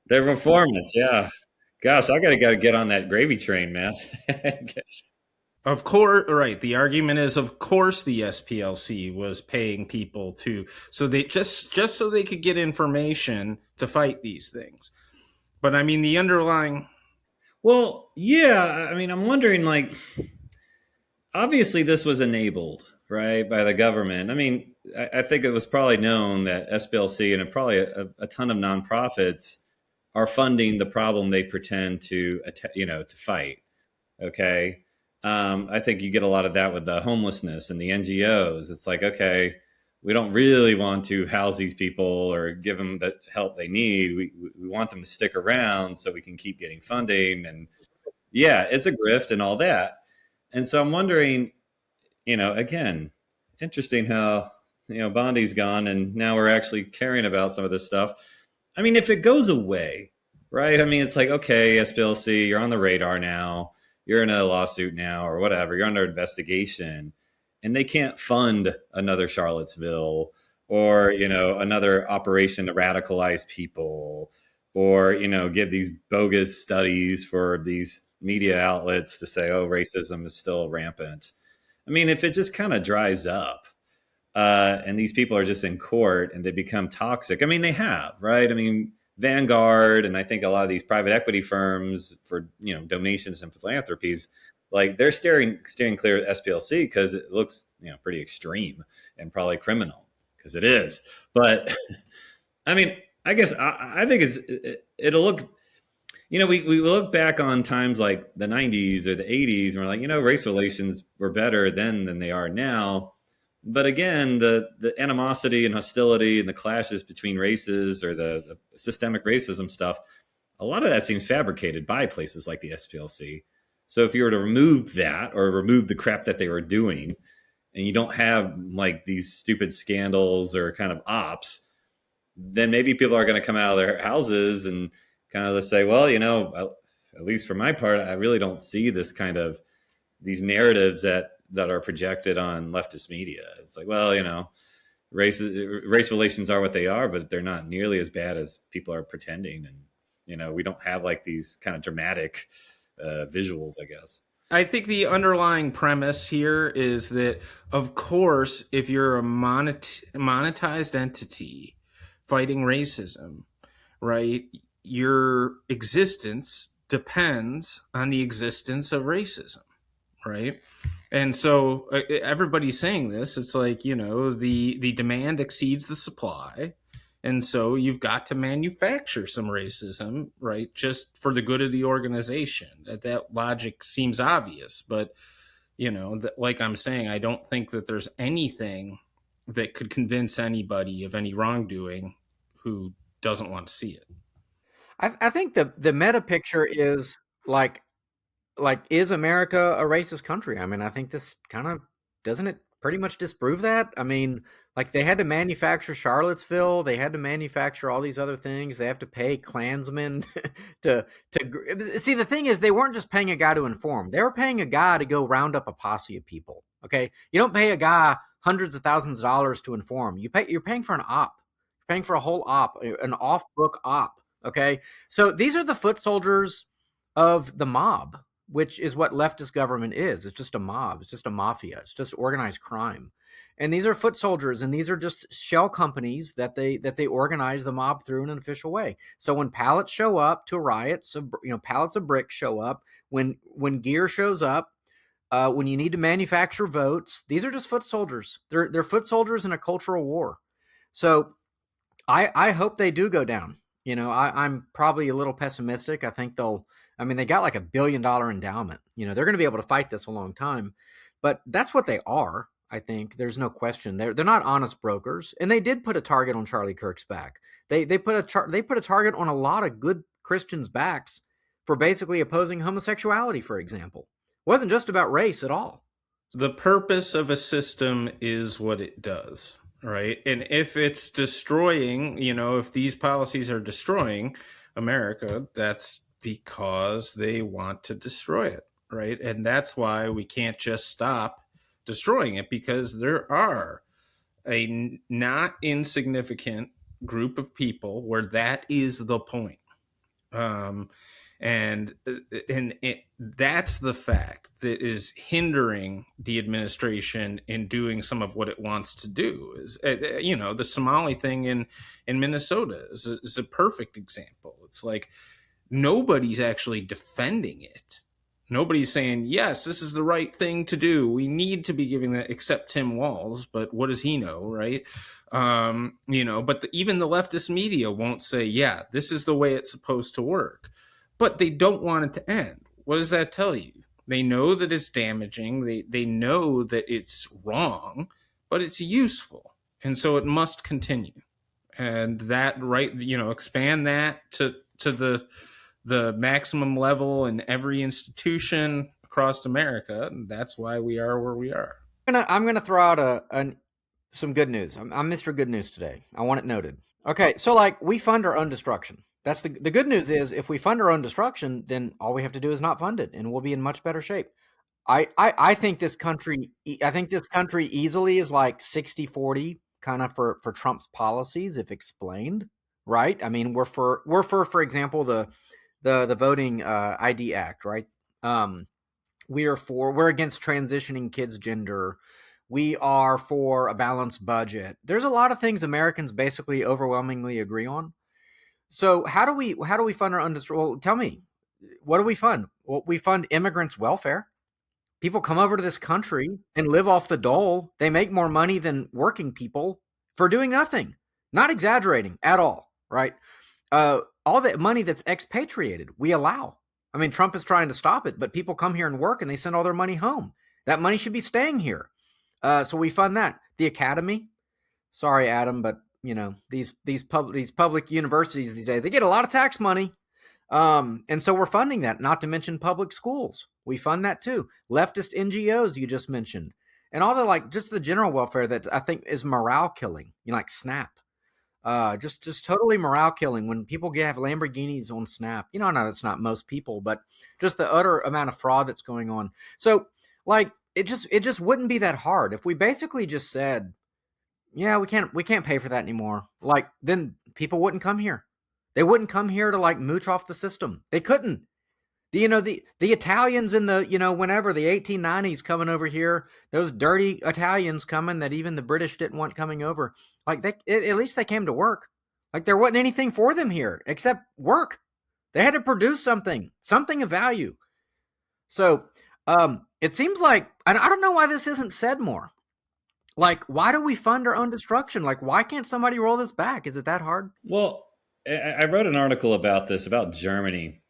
They're informants, yeah. Gosh, I gotta get on that gravy train, man. Of course, right. The argument is, of course, the SPLC was paying people so they just so they could get information to fight these things. But I mean, the underlying. Well, yeah. I mean, I'm wondering, like, obviously this was enabled, right, by the government. I mean, I think it was probably known that SPLC and probably a ton of nonprofits are funding the problem they pretend to fight. Okay. I think you get a lot of that with the homelessness and the NGOs. It's like, okay, we don't really want to house these people or give them the help they need. We want them to stick around so we can keep getting funding. And yeah, it's a grift and all that. And so I'm wondering, again, interesting how, Bondi's gone and now we're actually caring about some of this stuff. I mean, if it goes away, right? I mean, it's like, okay, SPLC, you're on the radar now. You're in a lawsuit now or whatever. You're under investigation. and they can't fund another Charlottesville or another operation to radicalize people, or give these bogus studies for these media outlets to say, oh, racism is still rampant. I mean, if it just kind of dries up, and these people are just in court and they become toxic. I mean, they have, right? I mean, Vanguard and I think a lot of these private equity firms for donations and philanthropies, like they're steering clear of SPLC because it looks pretty extreme and probably criminal, because it is. But I mean, I guess I think it'll look. We look back on times like the 90s or the 80s, and we're like, race relations were better then than they are now. But again, the animosity and hostility and the clashes between races, or the systemic racism stuff, a lot of that seems fabricated by places like the SPLC. So if you were to remove that, or remove the crap that they were doing, and you don't have like these stupid scandals or kind of ops, then maybe people are going to come out of their houses and kind of say, well, at least for my part, I really don't see this kind of these narratives that are projected on leftist media. It's like, well, race relations are what they are, but they're not nearly as bad as people are pretending. And, we don't have like these kind of dramatic visuals, I guess. I think the underlying premise here is that, of course, if you're a monetized entity fighting racism, right, your existence depends on the existence of racism, right? And so everybody's saying this. It's like, the demand exceeds the supply. And so you've got to manufacture some racism, right? Just for the good of the organization. That logic seems obvious. But, like I'm saying, I don't think that there's anything that could convince anybody of any wrongdoing who doesn't want to see it. I think the meta picture is like, is America a racist country? I mean, I think this kind of, doesn't it pretty much disprove that? I mean, like, they had to manufacture Charlottesville, they had to manufacture all these other things. They have to pay Klansmen to see. The thing is, they weren't just paying a guy to inform; they were paying a guy to go round up a posse of people. Okay, you don't pay a guy hundreds of thousands of dollars to inform. You're paying for an op. You're paying for a whole op, an off-book op. Okay, so these are the foot soldiers of the mob, which is what leftist government is. It's just a mob. It's just a mafia. It's just organized crime. And these are foot soldiers, and these are just shell companies that they organize the mob through in an official way. So when pallets show up to riots, pallets of bricks show up, when gear shows up, when you need to manufacture votes, these are just foot soldiers. They're foot soldiers in a cultural war. So I hope they do go down. I'm probably a little pessimistic. I think they got like $1 billion endowment. They're going to be able to fight this a long time, but that's what they are. I think there's no question. They're not honest brokers, and they did put a target on Charlie Kirk's back. They put a target on a lot of good Christians' backs for basically opposing homosexuality, for example. It wasn't just about race at all. The purpose of a system is what it does, right? And if it's destroying, if these policies are destroying America, that's because they want to destroy it, right? And that's why we can't just stop destroying it, because there are a not insignificant group of people where that is the point. And that's the fact that is hindering the administration in doing some of what it wants to do. Is the Somali thing in Minnesota is a perfect example. It's like nobody's actually defending it. Nobody's saying, yes, this is the right thing to do. We need to be giving that, except Tim Walz. But what does he know, right? But even the leftist media won't say, yeah, this is the way it's supposed to work. But they don't want it to end. What does that tell you? They know that it's damaging. They know that it's wrong, but it's useful. And so it must continue. And that, right, expand that to the maximum level in every institution across America. And that's why we are where we are. I'm gonna throw out some good news. I'm Mr. Good News today. I want it noted. Okay, so we fund our own destruction. That's the good news is, if we fund our own destruction, then all we have to do is not fund it, and we'll be in much better shape. I think this country, easily is like 60-40 kind of for Trump's policies if explained, right? I mean, for example, the voting ID Act, right? Um, we're against transitioning kids' gender. We are for a balanced budget. There's a lot of things Americans basically overwhelmingly agree on. So how do we fund our undistributed? Well, tell me, what do we fund? Well, we fund immigrants' welfare. People come over to this country and live off the dole. They make more money than working people for doing nothing. Not exaggerating at all, right? All the money that's expatriated, we allow. I mean, Trump is trying to stop it, but people come here and work and they send all their money home. That money should be staying here. So we fund that. The academy. Sorry, Adam, but these public universities these days, they get a lot of tax money. And so we're funding that, not to mention public schools. We fund that too. Leftist NGOs you just mentioned. And all the just the general welfare that I think is morale killing, like SNAP. Just totally morale killing when people have Lamborghinis on Snap. I know that's not most people, but just the utter amount of fraud that's going on. So it just wouldn't be that hard if we basically just said, yeah, we can't pay for that anymore. Then people wouldn't come here. They wouldn't come here to mooch off the system. They couldn't. The Italians in the, whenever the 1890s coming over here, those dirty Italians coming that even the British didn't want coming over. At least they came to work. There wasn't anything for them here except work. They had to produce something of value. So it seems like, I don't know why this isn't said more. Why do we fund our own destruction? Why can't somebody roll this back? Is it that hard? Well, I wrote an article about this, about Germany.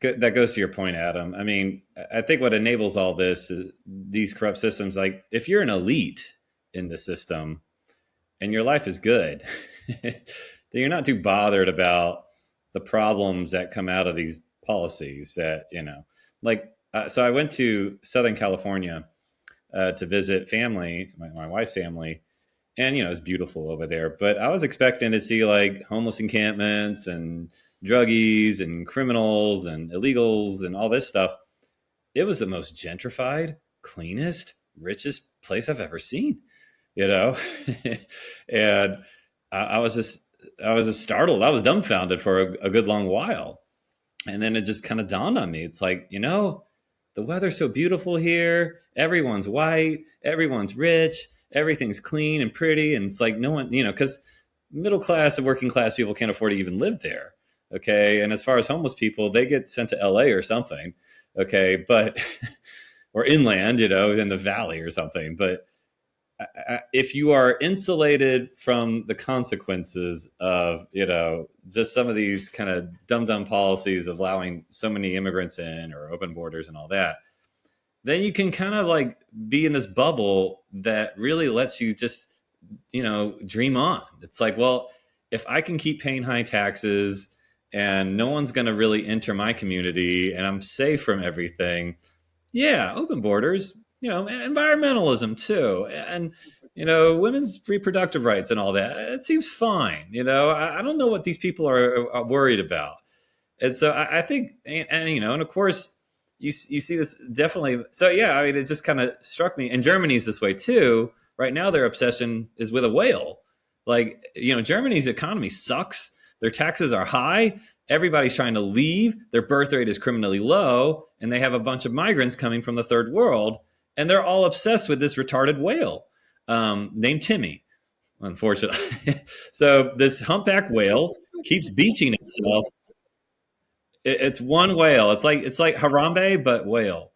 That goes to your point, Adam. I mean, I think what enables all this is these corrupt systems. If you're an elite in the system and your life is good, then you're not too bothered about the problems that come out of these policies that, so I went to Southern California to visit family, my wife's family. And, it's beautiful over there. But I was expecting to see homeless encampments and druggies and criminals and illegals and all this stuff. It was the most gentrified, cleanest, richest place I've ever seen, and I was just startled. I was dumbfounded for a good long while. And then it just kind of dawned on me. It's the weather's so beautiful here. Everyone's white. Everyone's rich. Everything's clean and pretty. And it's no one, because middle class and working class people can't afford to even live there. Okay. And as far as homeless people, they get sent to LA or something. Okay. But, or inland, in the valley or something. But if you are insulated from the consequences of, just some of these kind of dumb policies of allowing so many immigrants in or open borders and all that, then you can kind of be in this bubble that really lets you just, dream on. It's well, if I can keep paying high taxes and no one's going to really enter my community and I'm safe from everything. Yeah. Open borders, and environmentalism too. And, women's reproductive rights and all that. It seems fine. I don't know what these people are worried about. And so I think, and of course, you see this definitely. So, yeah, I mean, it just kind of struck me. And Germany's this way, too. Right now, their obsession is with a whale. Germany's economy sucks. Their taxes are high. Everybody's trying to leave. Their birth rate is criminally low. And they have a bunch of migrants coming from the third world. And they're all obsessed with this retarded whale named Timmy, unfortunately. So this humpback whale keeps beaching itself. It's one whale. It's like Harambe, but whale.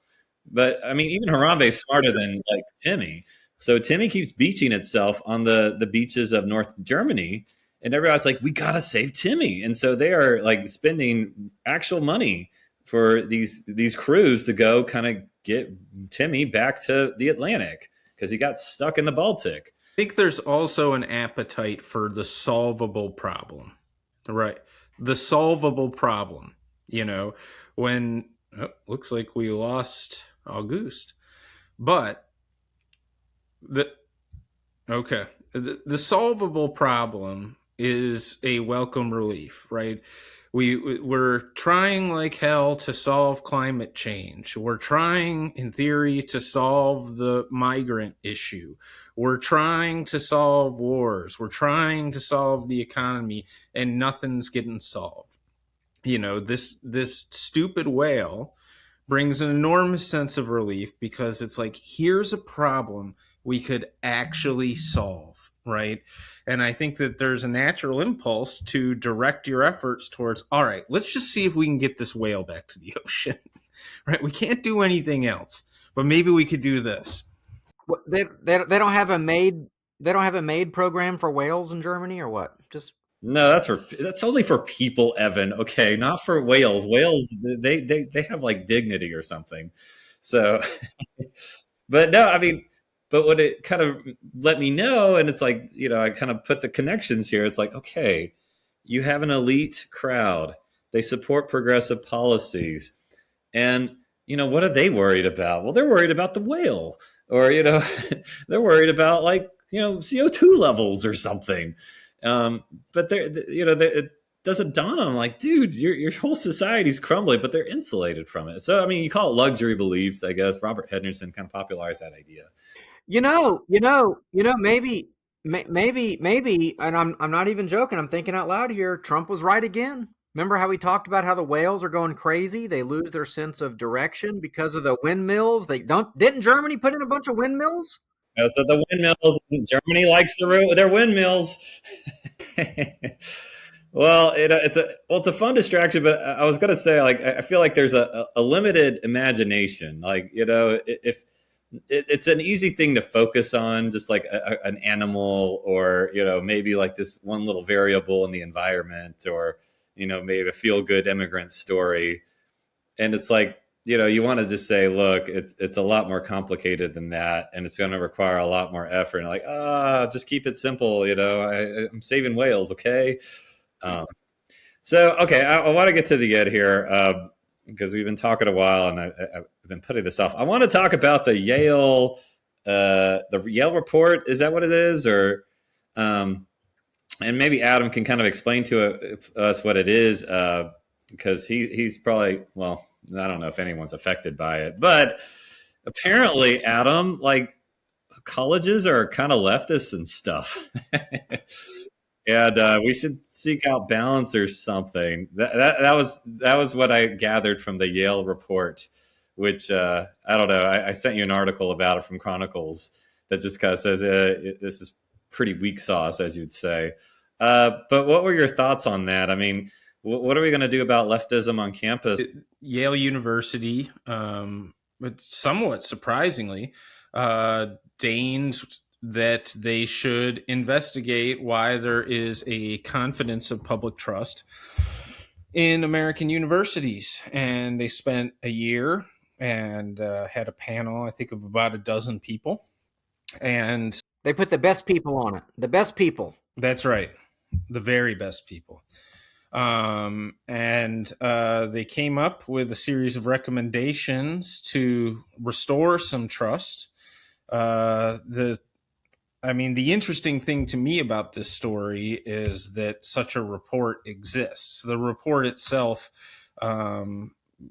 But I mean, even Harambe is smarter than Timmy. So Timmy keeps beaching itself on the beaches of North Germany, and everybody's we gotta save Timmy. And so they are spending actual money for these crews to go kind of get Timmy back to the Atlantic because he got stuck in the Baltic. I think there's also an appetite for the solvable problem, right? The solvable problem. When looks like we lost Auguste, but the solvable problem is a welcome relief, right? We're trying like hell to solve climate change. We're trying, in theory, to solve the migrant issue. We're trying to solve wars. We're trying to solve the economy, and nothing's getting solved. This stupid whale brings an enormous sense of relief because it's like, here's a problem we could actually solve, right? And I think that there's a natural impulse to direct your efforts towards, all right, let's just see if we can get this whale back to the ocean, right? We can't do anything else, but maybe we could do this. They don't have a maid program for whales in Germany, or what? Just No, that's only for people, Evan. Okay, not for whales. Whales, they have like dignity or something. So, but no, I mean, but what it kind of let me know, and it's like, I kind of put the connections here. It's like, okay, you have an elite crowd. They support progressive policies. And, what are they worried about? Well, they're worried about the whale, or, they're worried about like, CO2 levels or something. But it doesn't dawn on them like, dude, your whole society's crumbling, but they're insulated from it. So, I mean, you call it luxury beliefs, I guess. Robert Henderson kind of popularized that idea. maybe, and I'm not even joking. I'm thinking out loud here. Trump was right again. Remember how we talked about how the whales are going crazy? They lose their sense of direction because of the windmills. Didn't Germany put in a bunch of windmills? So the windmills, Germany likes their windmills. Well, it's a fun distraction, but I was going to say, like, I feel like there's a limited imagination. Like, if it's an easy thing to focus on, just like an animal, or maybe like this one little variable in the environment, or maybe a feel good immigrant story, and it's like, you want to just say, look, it's a lot more complicated than that, and it's going to require a lot more effort. And like, just keep it simple. I'm saving whales, okay? So, okay, I want to get to the end here because we've been talking a while, and I've been putting this off. I want to talk about the Yale report. Is that what it is, or? And maybe Adam can kind of explain to us what it is, because he's probably, well, I don't know if anyone's affected by it, but apparently, Adam, like, colleges are kind of leftist and stuff. And we should seek out balance or something. That was what I gathered from the Yale report, which I don't know. I sent you an article about it from Chronicles that just kind of says this is pretty weak sauce, as you'd say. But what were your thoughts on that? I mean, what are we going to do about leftism on campus? Yale University, but somewhat surprisingly, deigned that they should investigate why there is a confidence of public trust in American universities. And they spent a year and had a panel, I think, of about a dozen people. And they put the best people on it. The best people. That's right. The very best people. And they came up with a series of recommendations to restore some trust. The interesting thing to me about this story is that such a report exists. The report itself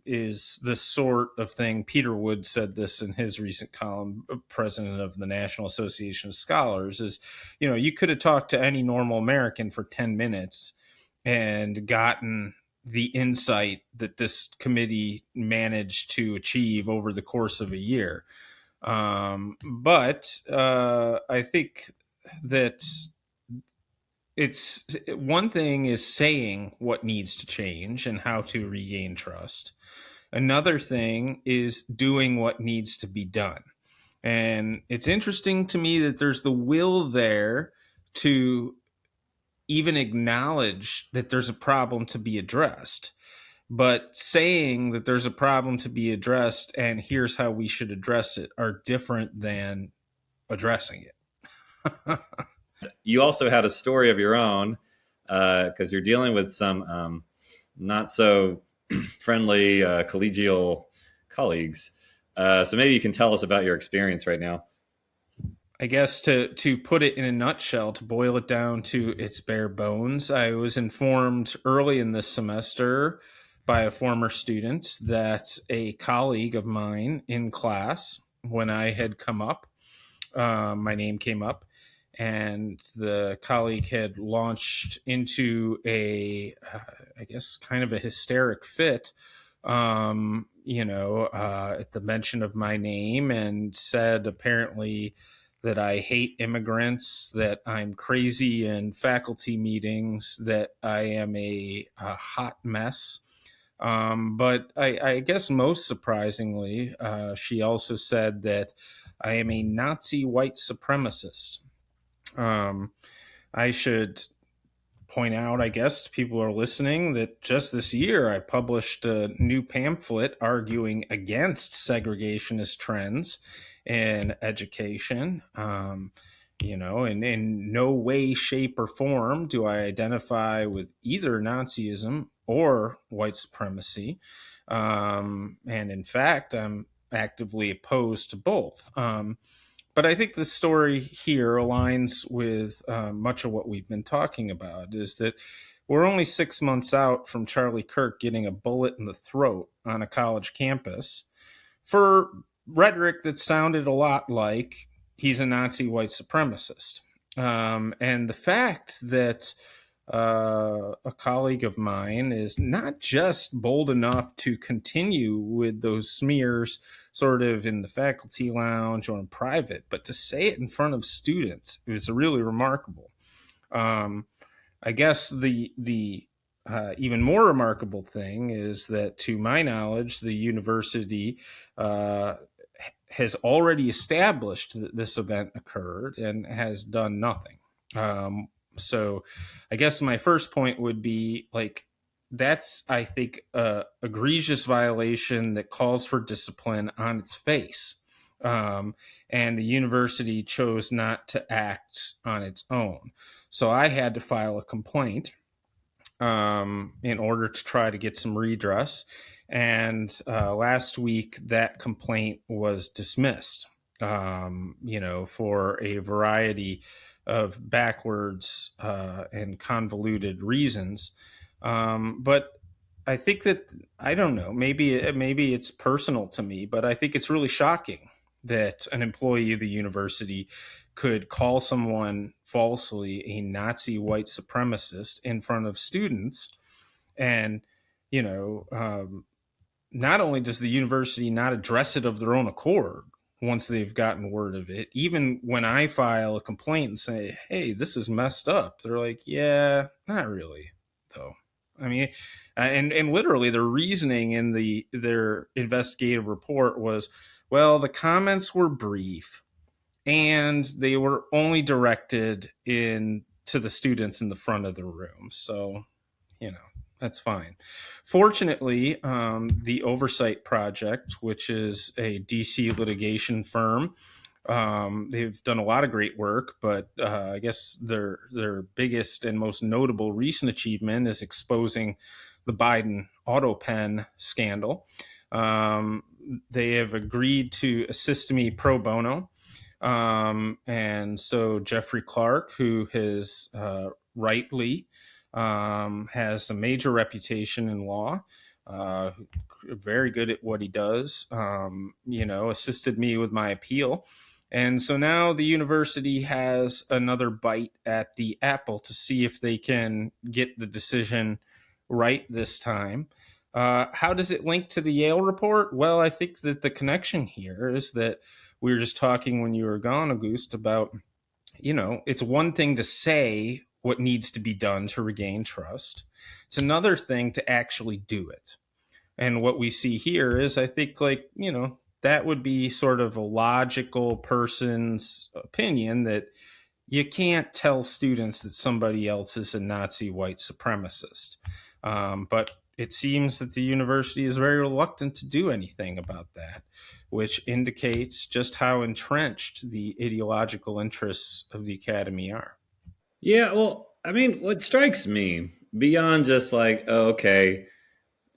is the sort of thing, Peter Wood said this in his recent column, president of the National Association of Scholars, is, you could have talked to any normal American for 10 minutes and gotten the insight that this committee managed to achieve over the course of a year. But I think that it's one thing is saying what needs to change and how to regain trust. Another thing is doing what needs to be done. And it's interesting to me that there's the will there to even acknowledge that there's a problem to be addressed. But saying that there's a problem to be addressed and here's how we should address it are different than addressing it. You also had a story of your own because you're dealing with some not so friendly collegial colleagues. So maybe you can tell us about your experience right now. I guess to put it in a nutshell, to boil it down to its bare bones, I was informed early in this semester by a former student that a colleague of mine in class, when I had come up, my name came up, and the colleague had launched into I guess, kind of a hysteric fit, at the mention of my name, and said apparently that I hate immigrants, that I'm crazy in faculty meetings, that I am a hot mess. But I guess most surprisingly, she also said that I am a Nazi white supremacist. Um, I should point out, I guess, to people who are listening, that just this year I published a new pamphlet arguing against segregationist trends in education. In no way, shape, or form do I identify with either Nazism or white supremacy. And in fact, I'm actively opposed to both. But I think the story here aligns with much of what we've been talking about, is that we're only 6 months out from Charlie Kirk getting a bullet in the throat on a college campus for rhetoric that sounded a lot like he's a Nazi white supremacist. And the fact that a colleague of mine is not just bold enough to continue with those smears sort of in the faculty lounge or in private, but to say it in front of students is really remarkable. I guess the even more remarkable thing is that, to my knowledge, the university has already established that this event occurred and has done nothing. So I guess my first point would be, like, that's, I think, a egregious violation that calls for discipline on its face. And the university chose not to act on its own. So I had to file a complaint in order to try to get some redress. And last week, that complaint was dismissed, for a variety of backwards and convoluted reasons. But I think that, I don't know, maybe it's personal to me, but I think it's really shocking that an employee of the university could call someone falsely a Nazi white supremacist in front of students. And, not only does the university not address it of their own accord once they've gotten word of it, even when I file a complaint and say, hey, this is messed up, they're like, yeah, not really, though. I mean, and literally their reasoning in their investigative report was, well, the comments were brief and they were only directed to the students in the front of the room. So, that's fine. Fortunately, the Oversight Project, which is a DC litigation firm, they've done a lot of great work, but I guess their biggest and most notable recent achievement is exposing the Biden auto pen scandal. They have agreed to assist me pro bono. And so Jeffrey Clark, who has rightly has a major reputation in law, very good at what he does, assisted me with my appeal. And so now the university has another bite at the apple to see if they can get the decision right this time. How does it link to the Yale report? Well, I think that the connection here is that we were just talking when you were gone, Auguste, about, it's one thing to say what needs to be done to regain trust. It's another thing to actually do it. And what we see here is, I think, that would be sort of a logical person's opinion, that you can't tell students that somebody else is a Nazi white supremacist. But it seems that the university is very reluctant to do anything about that, which indicates just how entrenched the ideological interests of the academy are. Yeah, well, I mean, what strikes me, beyond just like, oh, okay,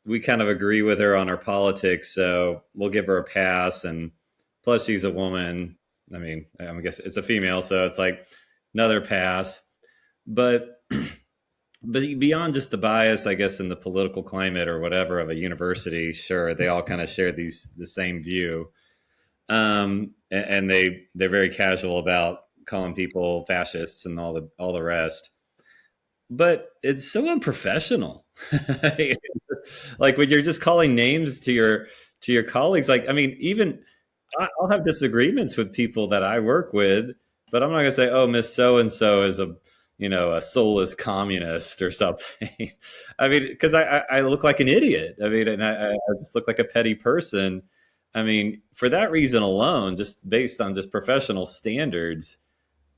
we kind of agree with her on her politics, so we'll give her a pass, and plus she's a woman, I mean, I guess it's a female, so it's like another pass. But but beyond just the bias, I guess, in the political climate or whatever of a university, sure, they all kind of share the same view, and they're very casual about calling people fascists and all the rest. But it's so unprofessional. Like when you're just calling names to your colleagues. Like, I mean, even I'll have disagreements with people that I work with, but I'm not gonna say, "Oh, Miss So and So is a soulless communist or something." I mean, because I look like an idiot. I mean, and I just look like a petty person. I mean, for that reason alone, just based on just professional standards,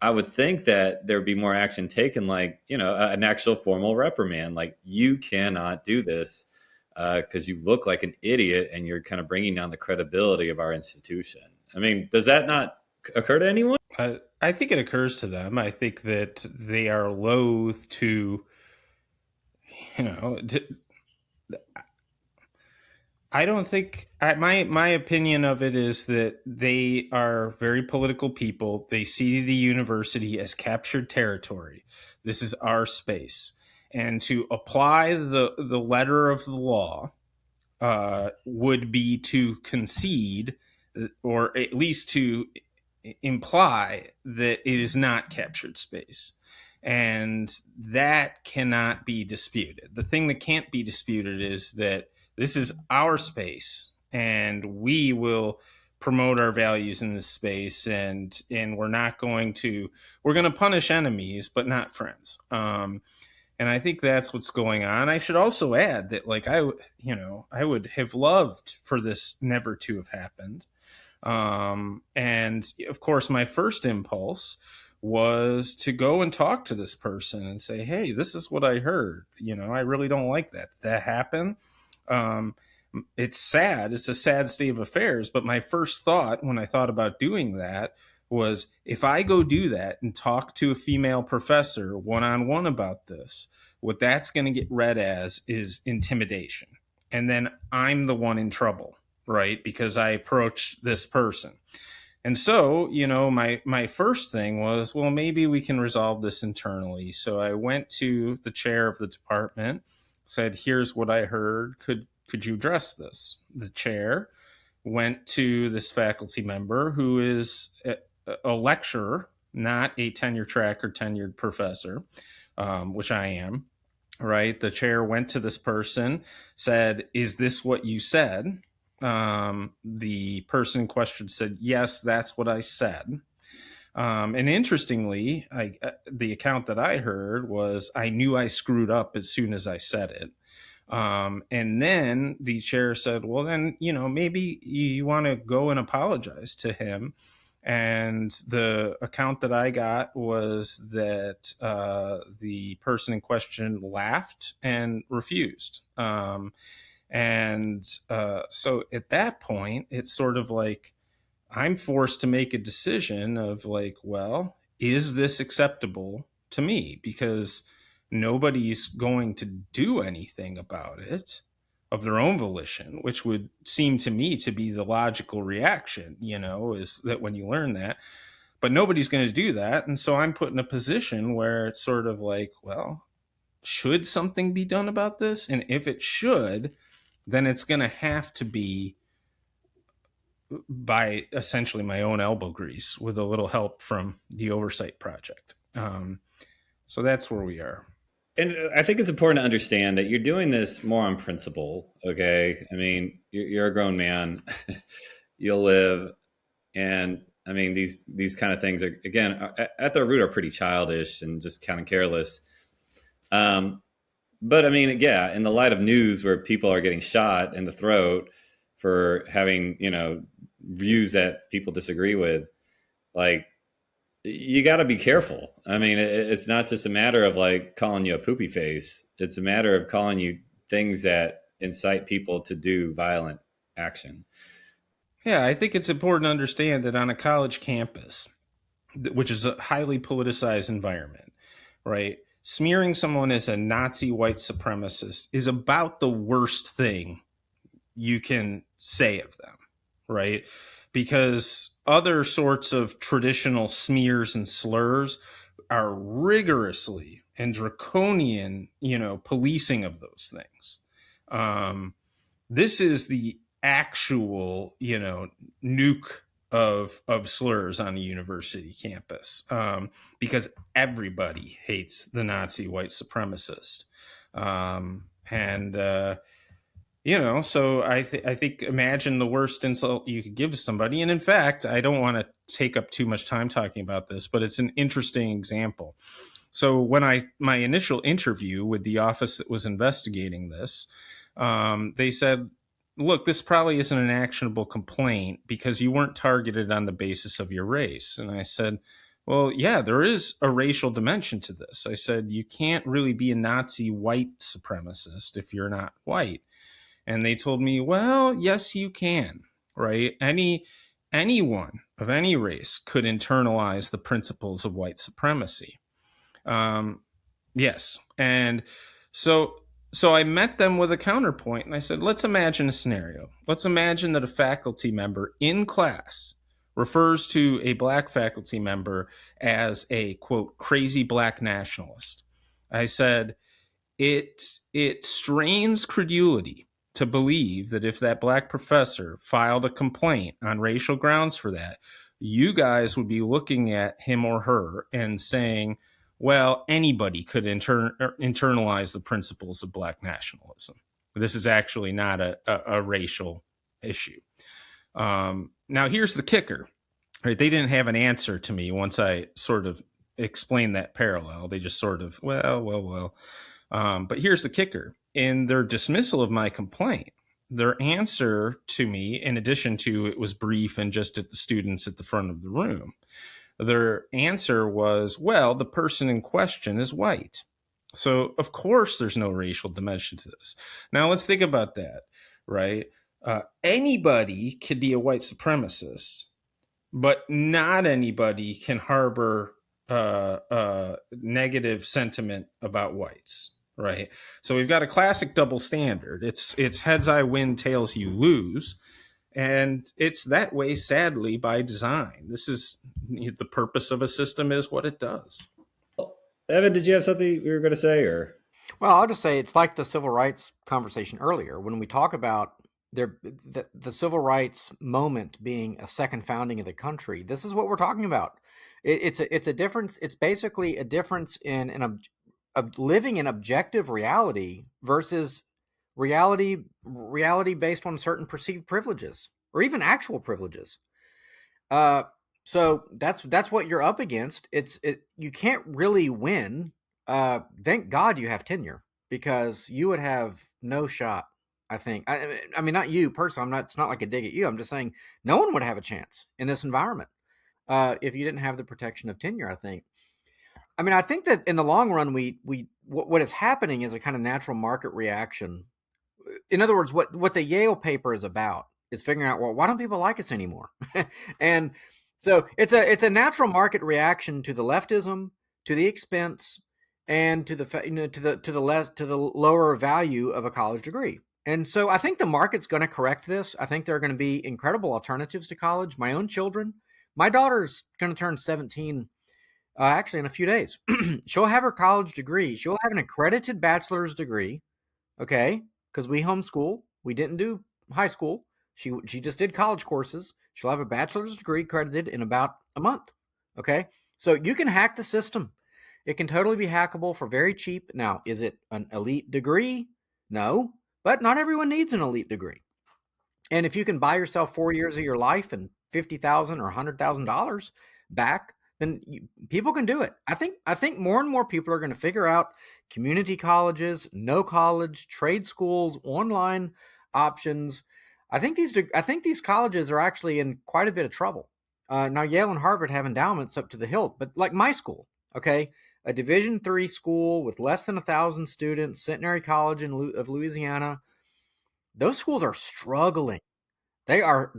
I would think that there would be more action taken, like, an actual formal reprimand. Like, you cannot do this because you look like an idiot and you're kind of bringing down the credibility of our institution. I mean, does that not occur to anyone? I think it occurs to them. I think that they are loath to, you know, I don't think my opinion of it is that they are very political people. They see the university as captured territory. This is our space, and to apply the letter of the law would be to concede, or at least to imply that it is not captured space. And that cannot be disputed. The thing that can't be disputed is that this is our space and we will promote our values in this space, and we're going to punish enemies but not friends. And I think that's what's going on. I should also add that, like, I would have loved for this never to have happened. And of course, my first impulse was to go and talk to this person and say, "Hey, this is what I heard. I really don't like that happened." It's sad. It's a sad state of affairs. But my first thought when I thought about doing that was, if I go do that and talk to a female professor one-on-one about this, what that's going to get read as is intimidation. And then I'm the one in trouble, right? Because I approached this person. And so, my first thing was, well, maybe we can resolve this internally. So I went to the chair of the department, said, "Here's what I heard. Could you address this?" The chair went to this faculty member who is a lecturer, not a tenure track or tenured professor, which I am, right? The chair went to this person, said, "Is this what you said?" The person in question said, "Yes, that's what I said." And interestingly, the account that I heard was, "I knew I screwed up as soon as I said it." And then the chair said, "Well, then, maybe you want to go and apologize to him." And the account that I got was that the person in question laughed and refused. So at that point, it's sort of like I'm forced to make a decision of, like, well, is this acceptable to me? Because nobody's going to do anything about it of their own volition, which would seem to me to be the logical reaction, is that when you learn that. But nobody's going to do that. And so I'm put in a position where it's sort of like, well, should something be done about this? And if it should, then it's going to have to be by essentially my own elbow grease with a little help from the oversight project. So that's where we are. And I think it's important to understand that you're doing this more on principle. Okay. I mean, you're a grown man, you'll live. And I mean, these kind of things are, again, at their root, are pretty childish and just kind of careless. But I mean, yeah, in the light of news where people are getting shot in the throat for having, views that people disagree with, like, you got to be careful. I mean, it's not just a matter of, like, calling you a poopy face. It's a matter of calling you things that incite people to do violent action. Yeah, I think it's important to understand that on a college campus, which is a highly politicized environment, right? Smearing someone as a Nazi white supremacist is about the worst thing you can say of them, right? because other sorts of traditional smears and slurs are rigorously and draconian, policing of those things. This is the actual, nuke of slurs on a university campus, because everybody hates the Nazi white supremacist. So I think imagine the worst insult you could give to somebody. And in fact, I don't want to take up too much time talking about this, but it's an interesting example. So when my initial interview with the office that was investigating this, they said, look, this probably isn't an actionable complaint because you weren't targeted on the basis of your race. And I said, well, yeah, there is a racial dimension to this. I said, you can't really be a Nazi white supremacist if you're not white. And they told me, well, yes, you can, right? Anyone of any race could internalize the principles of white supremacy. Yes. And so I met them with a counterpoint, and I said, let's imagine a scenario. Let's imagine that a faculty member in class refers to a black faculty member as a, quote, crazy black nationalist. I said, it strains credulity to believe that if that black professor filed a complaint on racial grounds for that, you guys would be looking at him or her and saying, well, anybody could internalize the principles of black nationalism. This is actually not a racial issue. Now, here's the kicker. Right? They didn't have an answer to me once I sort of explained that parallel. They just sort of, well. But here's the kicker. In their dismissal of my complaint, their answer to me, in addition to it was brief and just at the students at the front of the room, their answer was, well, the person in question is white. So, of course, there's no racial dimension to this. Now, let's think about that, right? Anybody could be a white supremacist, but not anybody can harbor negative sentiment about whites, right? So we've got a classic double standard. It's heads I win, tails you lose. And it's that way, sadly, by design. This is the purpose of a system is what it does. Evan, did you have something you were going to say? Or Well, I'll just say it's like the civil rights conversation earlier. When we talk about the civil rights moment being a second founding of the country, this is what we're talking about. It's a difference. It's basically a difference in living in objective reality versus reality based on certain perceived privileges or even actual privileges. So that's what you're up against. You can't really win. Thank God you have tenure, because you would have no shot. I think. I mean, not you personally. It's not like a dig at you. I'm just saying no one would have a chance in this environment if you didn't have the protection of tenure. I think. I mean, I think that in the long run, what is happening is a kind of natural market reaction. In other words, what the Yale paper is about is figuring out, well, why don't people like us anymore? And so it's a natural market reaction to the leftism, to the expense, and to the lower value of a college degree. And so I think the market's going to correct this. I think there are going to be incredible alternatives to college. My own children, my daughter's going to turn 17 actually in a few days. She'll have her college degree. She'll have an accredited bachelor's degree, okay? Because we homeschool. We didn't do high school. She just did college courses. She'll have a bachelor's degree credited in about a month, okay? So you can hack the system. It can totally be hackable for very cheap. Now, is it an elite degree? No, but not everyone needs an elite degree. And if you can buy yourself 4 years of your life and $50,000 or $100,000 back, then people can do it. I think more and more people are going to figure out community colleges, no college, trade schools, online options. I think these colleges are actually in quite a bit of trouble. Now, Yale and Harvard have endowments up to the hilt, but like my school, okay, a Division III school with less than 1,000 students, Centenary College of Louisiana, those schools are struggling. They are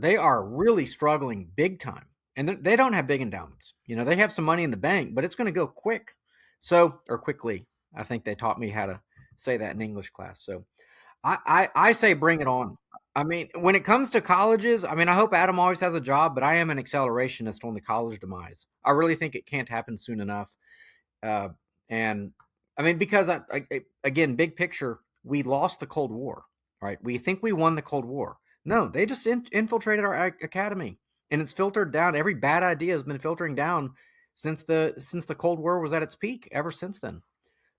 really struggling big time. And they don't have big endowments. They have some money in the bank, but it's going to go quick. Or quickly. I think they taught me how to say that in English class. So I say bring it on. I mean, when it comes to colleges, I mean, I hope Adam always has a job, but I am an accelerationist on the college demise. I really think it can't happen soon enough. Uh, and I mean, because again, big picture, we lost the Cold War, right? We think we won the Cold War. No, they just infiltrated our academy, and it's filtered down. Every bad idea has been filtering down since the Cold War was at its peak. Ever since then,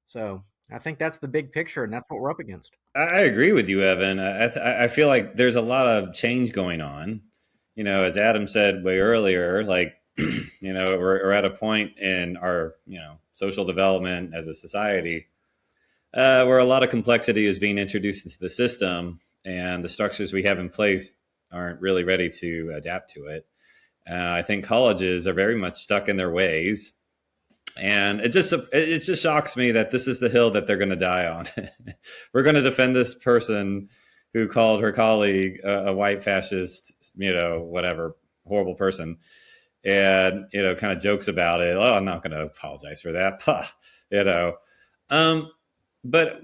so I think that's the big picture, and that's what we're up against. I agree with you, Evan. I feel like there's a lot of change going on. As Adam said way earlier, like, we're at a point in our, social development as a society where a lot of complexity is being introduced into the system, and the structures we have in place aren't really ready to adapt to it. I think colleges are very much stuck in their ways. And it just shocks me that this is the hill that they're going to die on. We're going to defend this person who called her colleague a white fascist, whatever, horrible person, and kind of jokes about it. Oh, I'm not going to apologize for that. But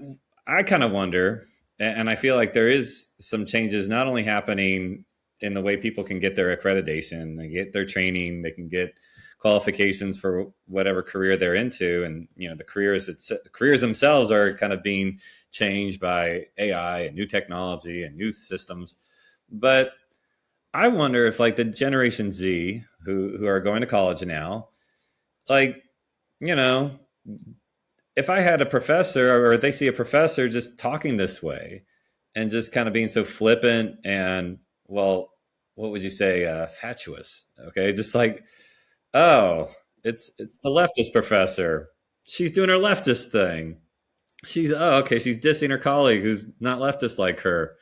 I kind of wonder, and I feel like there is some changes not only happening in the way people can get their accreditation, they get their training, they can get qualifications for whatever career they're into, and the careers themselves are kind of being changed by AI and new technology and new systems. But I wonder if, like, the Generation Z who are going to college now, like, if I had a professor, or they see a professor just talking this way and just kind of being so flippant and, well, what would you say, fatuous? Okay, just like, oh, it's the leftist professor. She's doing her leftist thing. She's dissing her colleague who's not leftist like her.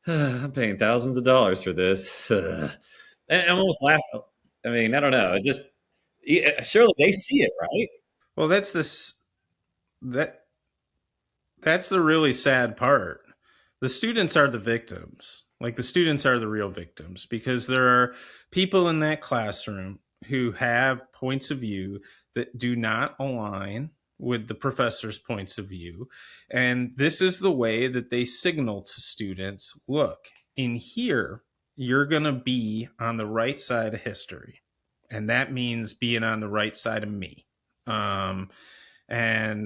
I'm paying thousands of dollars for this. And almost laugh. I mean, I don't know. It just, surely they see it, right? Well, that's the really sad part. The students are the victims. Like, the students are the real victims, because there are people in that classroom who have points of view that do not align with the professor's points of view. And this is the way that they signal to students, look, in here, you're going to be on the right side of history. And that means being on the right side of me. And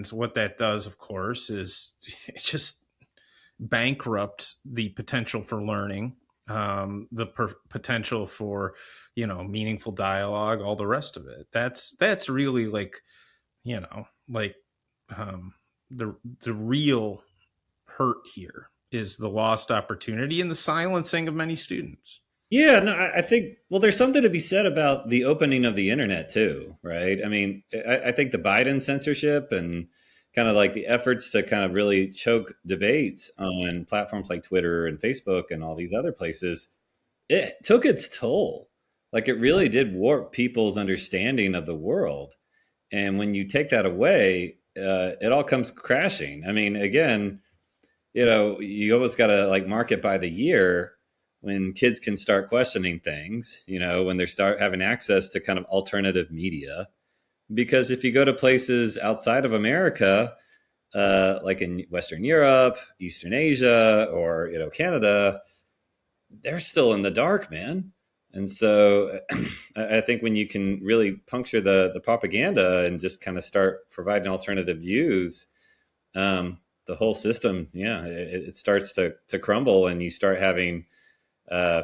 what that does, of course, is it just bankrupt the potential for learning, the potential for, meaningful dialogue, all the rest of it. That's really like, the real hurt here is the lost opportunity and the silencing of many students. Yeah, no, I think, well, there's something to be said about the opening of the internet too, right? I mean, I think the Biden censorship and kind of like the efforts to kind of really choke debates on platforms like Twitter and Facebook and all these other places, it took its toll. Like, it really did warp people's understanding of the world. And when you take that away, it all comes crashing. I mean, again, you almost got to like mark it by the year when kids can start questioning things, when they start having access to kind of alternative media. Because if you go to places outside of America, like in Western Europe, Eastern Asia, or, Canada, they're still in the dark, man. And so I think when you can really puncture the propaganda and just kind of start providing alternative views, the whole system, it starts to crumble, and you start having, I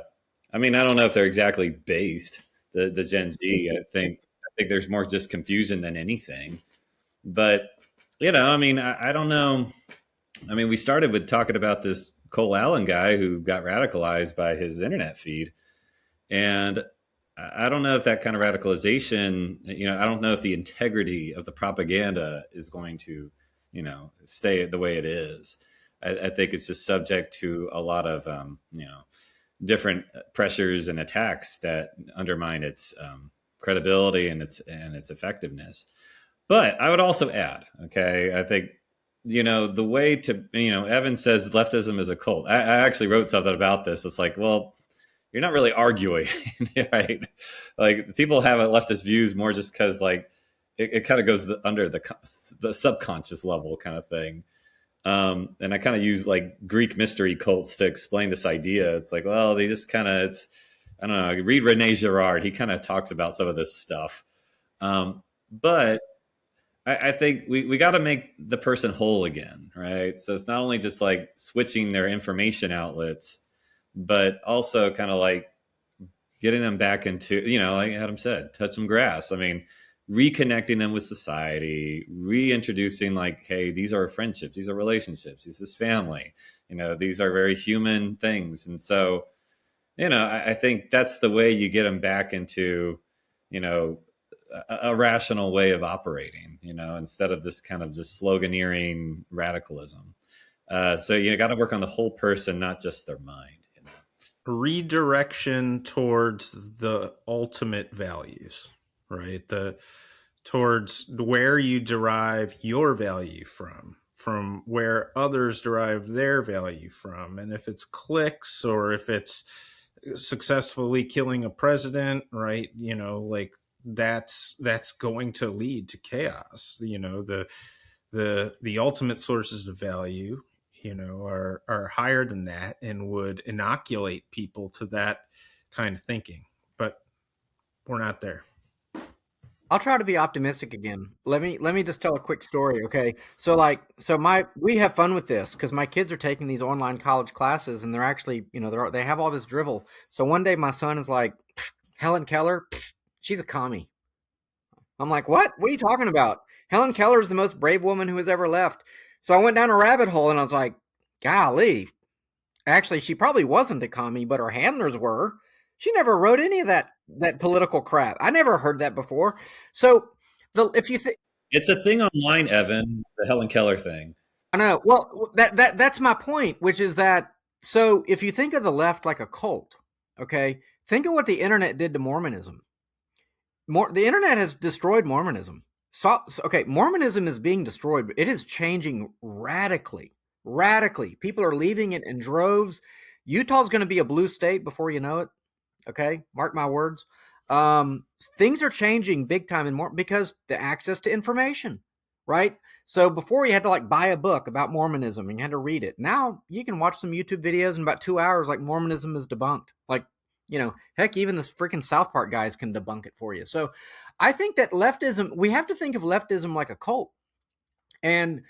mean, I don't know if they're exactly based, the Gen Z. I think there's more just confusion than anything. But, I mean, I don't know. I mean, we started with talking about this Cole Allen guy who got radicalized by his internet feed. And I don't know if that kind of radicalization, I don't know if the integrity of the propaganda is going to, stay the way it is. I think it's just subject to a lot of, different pressures and attacks that undermine its credibility and its effectiveness. But I would also add, okay, I think, the way to, Evan says leftism is a cult. I actually wrote something about this. It's like, well, you're not really arguing, right? Like, people have leftist views more just because, like, it kind of goes under the subconscious level kind of thing. And I kind of use like Greek mystery cults to explain this idea. It's like, well, they just kind of, I don't know, read Rene Girard. He kind of talks about some of this stuff. But I think we got to make the person whole again, right? So it's not only just like switching their information outlets, but also kind of like getting them back into, like Adam said, touch some grass. I mean, reconnecting them with society, reintroducing like, hey, these are friendships, these are relationships, this is family, these are very human things. And so, I think that's the way you get them back into, a rational way of operating, instead of this kind of just sloganeering radicalism. So you got to work on the whole person, not just their mind. Redirection towards the ultimate values, right? Towards where you derive your value from where others derive their value from. And if it's clicks or if it's successfully killing a president, right? Like that's going to lead to chaos. The ultimate sources of value, are higher than that and would inoculate people to that kind of thinking. But we're not there. I'll try to be optimistic again. Let me just tell a quick story, okay? So we have fun with this because my kids are taking these online college classes and they're actually, they have all this drivel. So one day my son is like, Helen Keller, she's a commie. I'm like, what? What are you talking about? Helen Keller is the most brave woman who has ever left. So I went down a rabbit hole and I was like, golly, actually, she probably wasn't a commie, but her handlers were. She never wrote any of that political crap. I never heard that before. So if you think it's a thing online, Evan, the Helen Keller thing. I know. Well, that's my point, which is that so if you think of the left like a cult, okay, think of what the internet did to Mormonism. The internet has destroyed Mormonism. Okay, Mormonism is being destroyed, but it is changing radically. Radically. People are leaving it in droves. Utah's going to be a blue state before you know it. Okay, mark my words. Things are changing big time and more because the access to information, right? So before you had to like buy a book about Mormonism and you had to read it. Now you can watch some YouTube videos in about 2 hours, like Mormonism is debunked. Like, heck, even the freaking South Park guys can debunk it for you. So I think that leftism, we have to think of leftism like a cult. And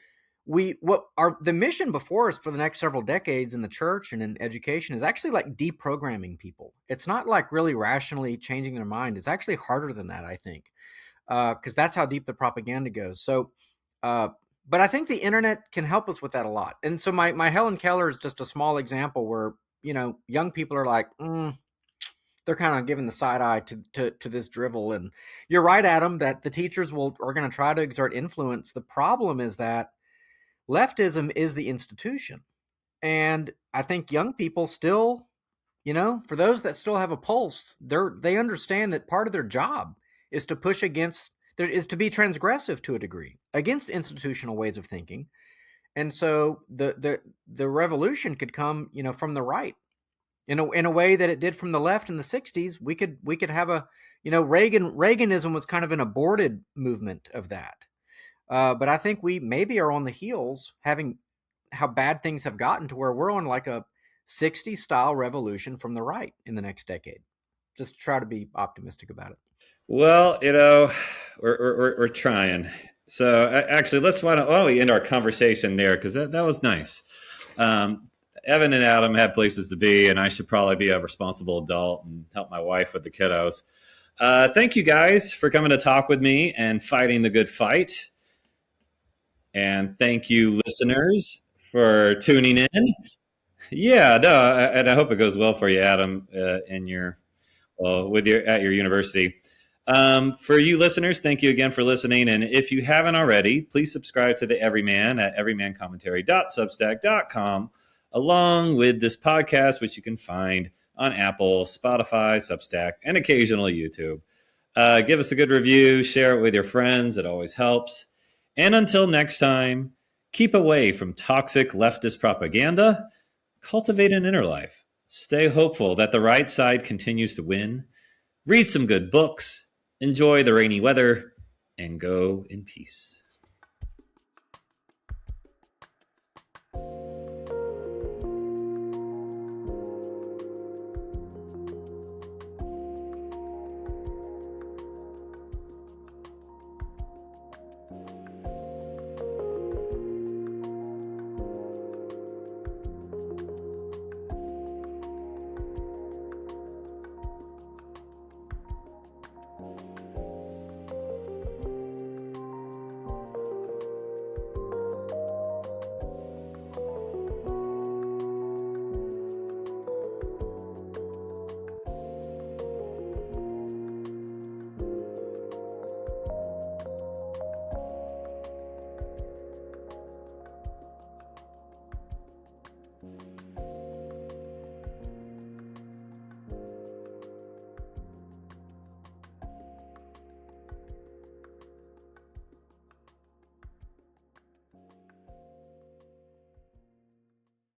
the mission before us for the next several decades in the church and in education is actually like deprogramming people. It's not like really rationally changing their mind. It's actually harder than that, I think, because that's how deep the propaganda goes. So, but I think the internet can help us with that a lot. And so my Helen Keller is just a small example where, young people are like, they're kind of giving the side eye to this drivel. And you're right, Adam, that the teachers are going to try to exert influence. The problem is that leftism is the institution. And I think young people still, for those that still have a pulse, they understand that part of their job is to push against, is to be transgressive to a degree against institutional ways of thinking. And so the revolution could come, from the right in a way that it did from the left in the 60s. We could have a, Reaganism was kind of an aborted movement of that. But I think we maybe are on the heels, having how bad things have gotten to where we're on like a 60s style revolution from the right in the next decade. Just try to be optimistic about it. Well, we're trying. So actually, why don't we end our conversation there, because that was nice. Evan and Adam had places to be, and I should probably be a responsible adult and help my wife with the kiddos. Thank you guys for coming to talk with me and fighting the good fight. And thank you, listeners, for tuning in. Yeah, no, and I hope it goes well for you, Adam, at your university. For you listeners, thank you again for listening. And if you haven't already, please subscribe to the Everyman at everymancommentary.substack.com, along with this podcast, which you can find on Apple, Spotify, Substack, and occasionally YouTube. Give us a good review, share it with your friends. It always helps. And until next time, keep away from toxic leftist propaganda, cultivate an inner life, stay hopeful that the right side continues to win, read some good books, enjoy the rainy weather, and go in peace.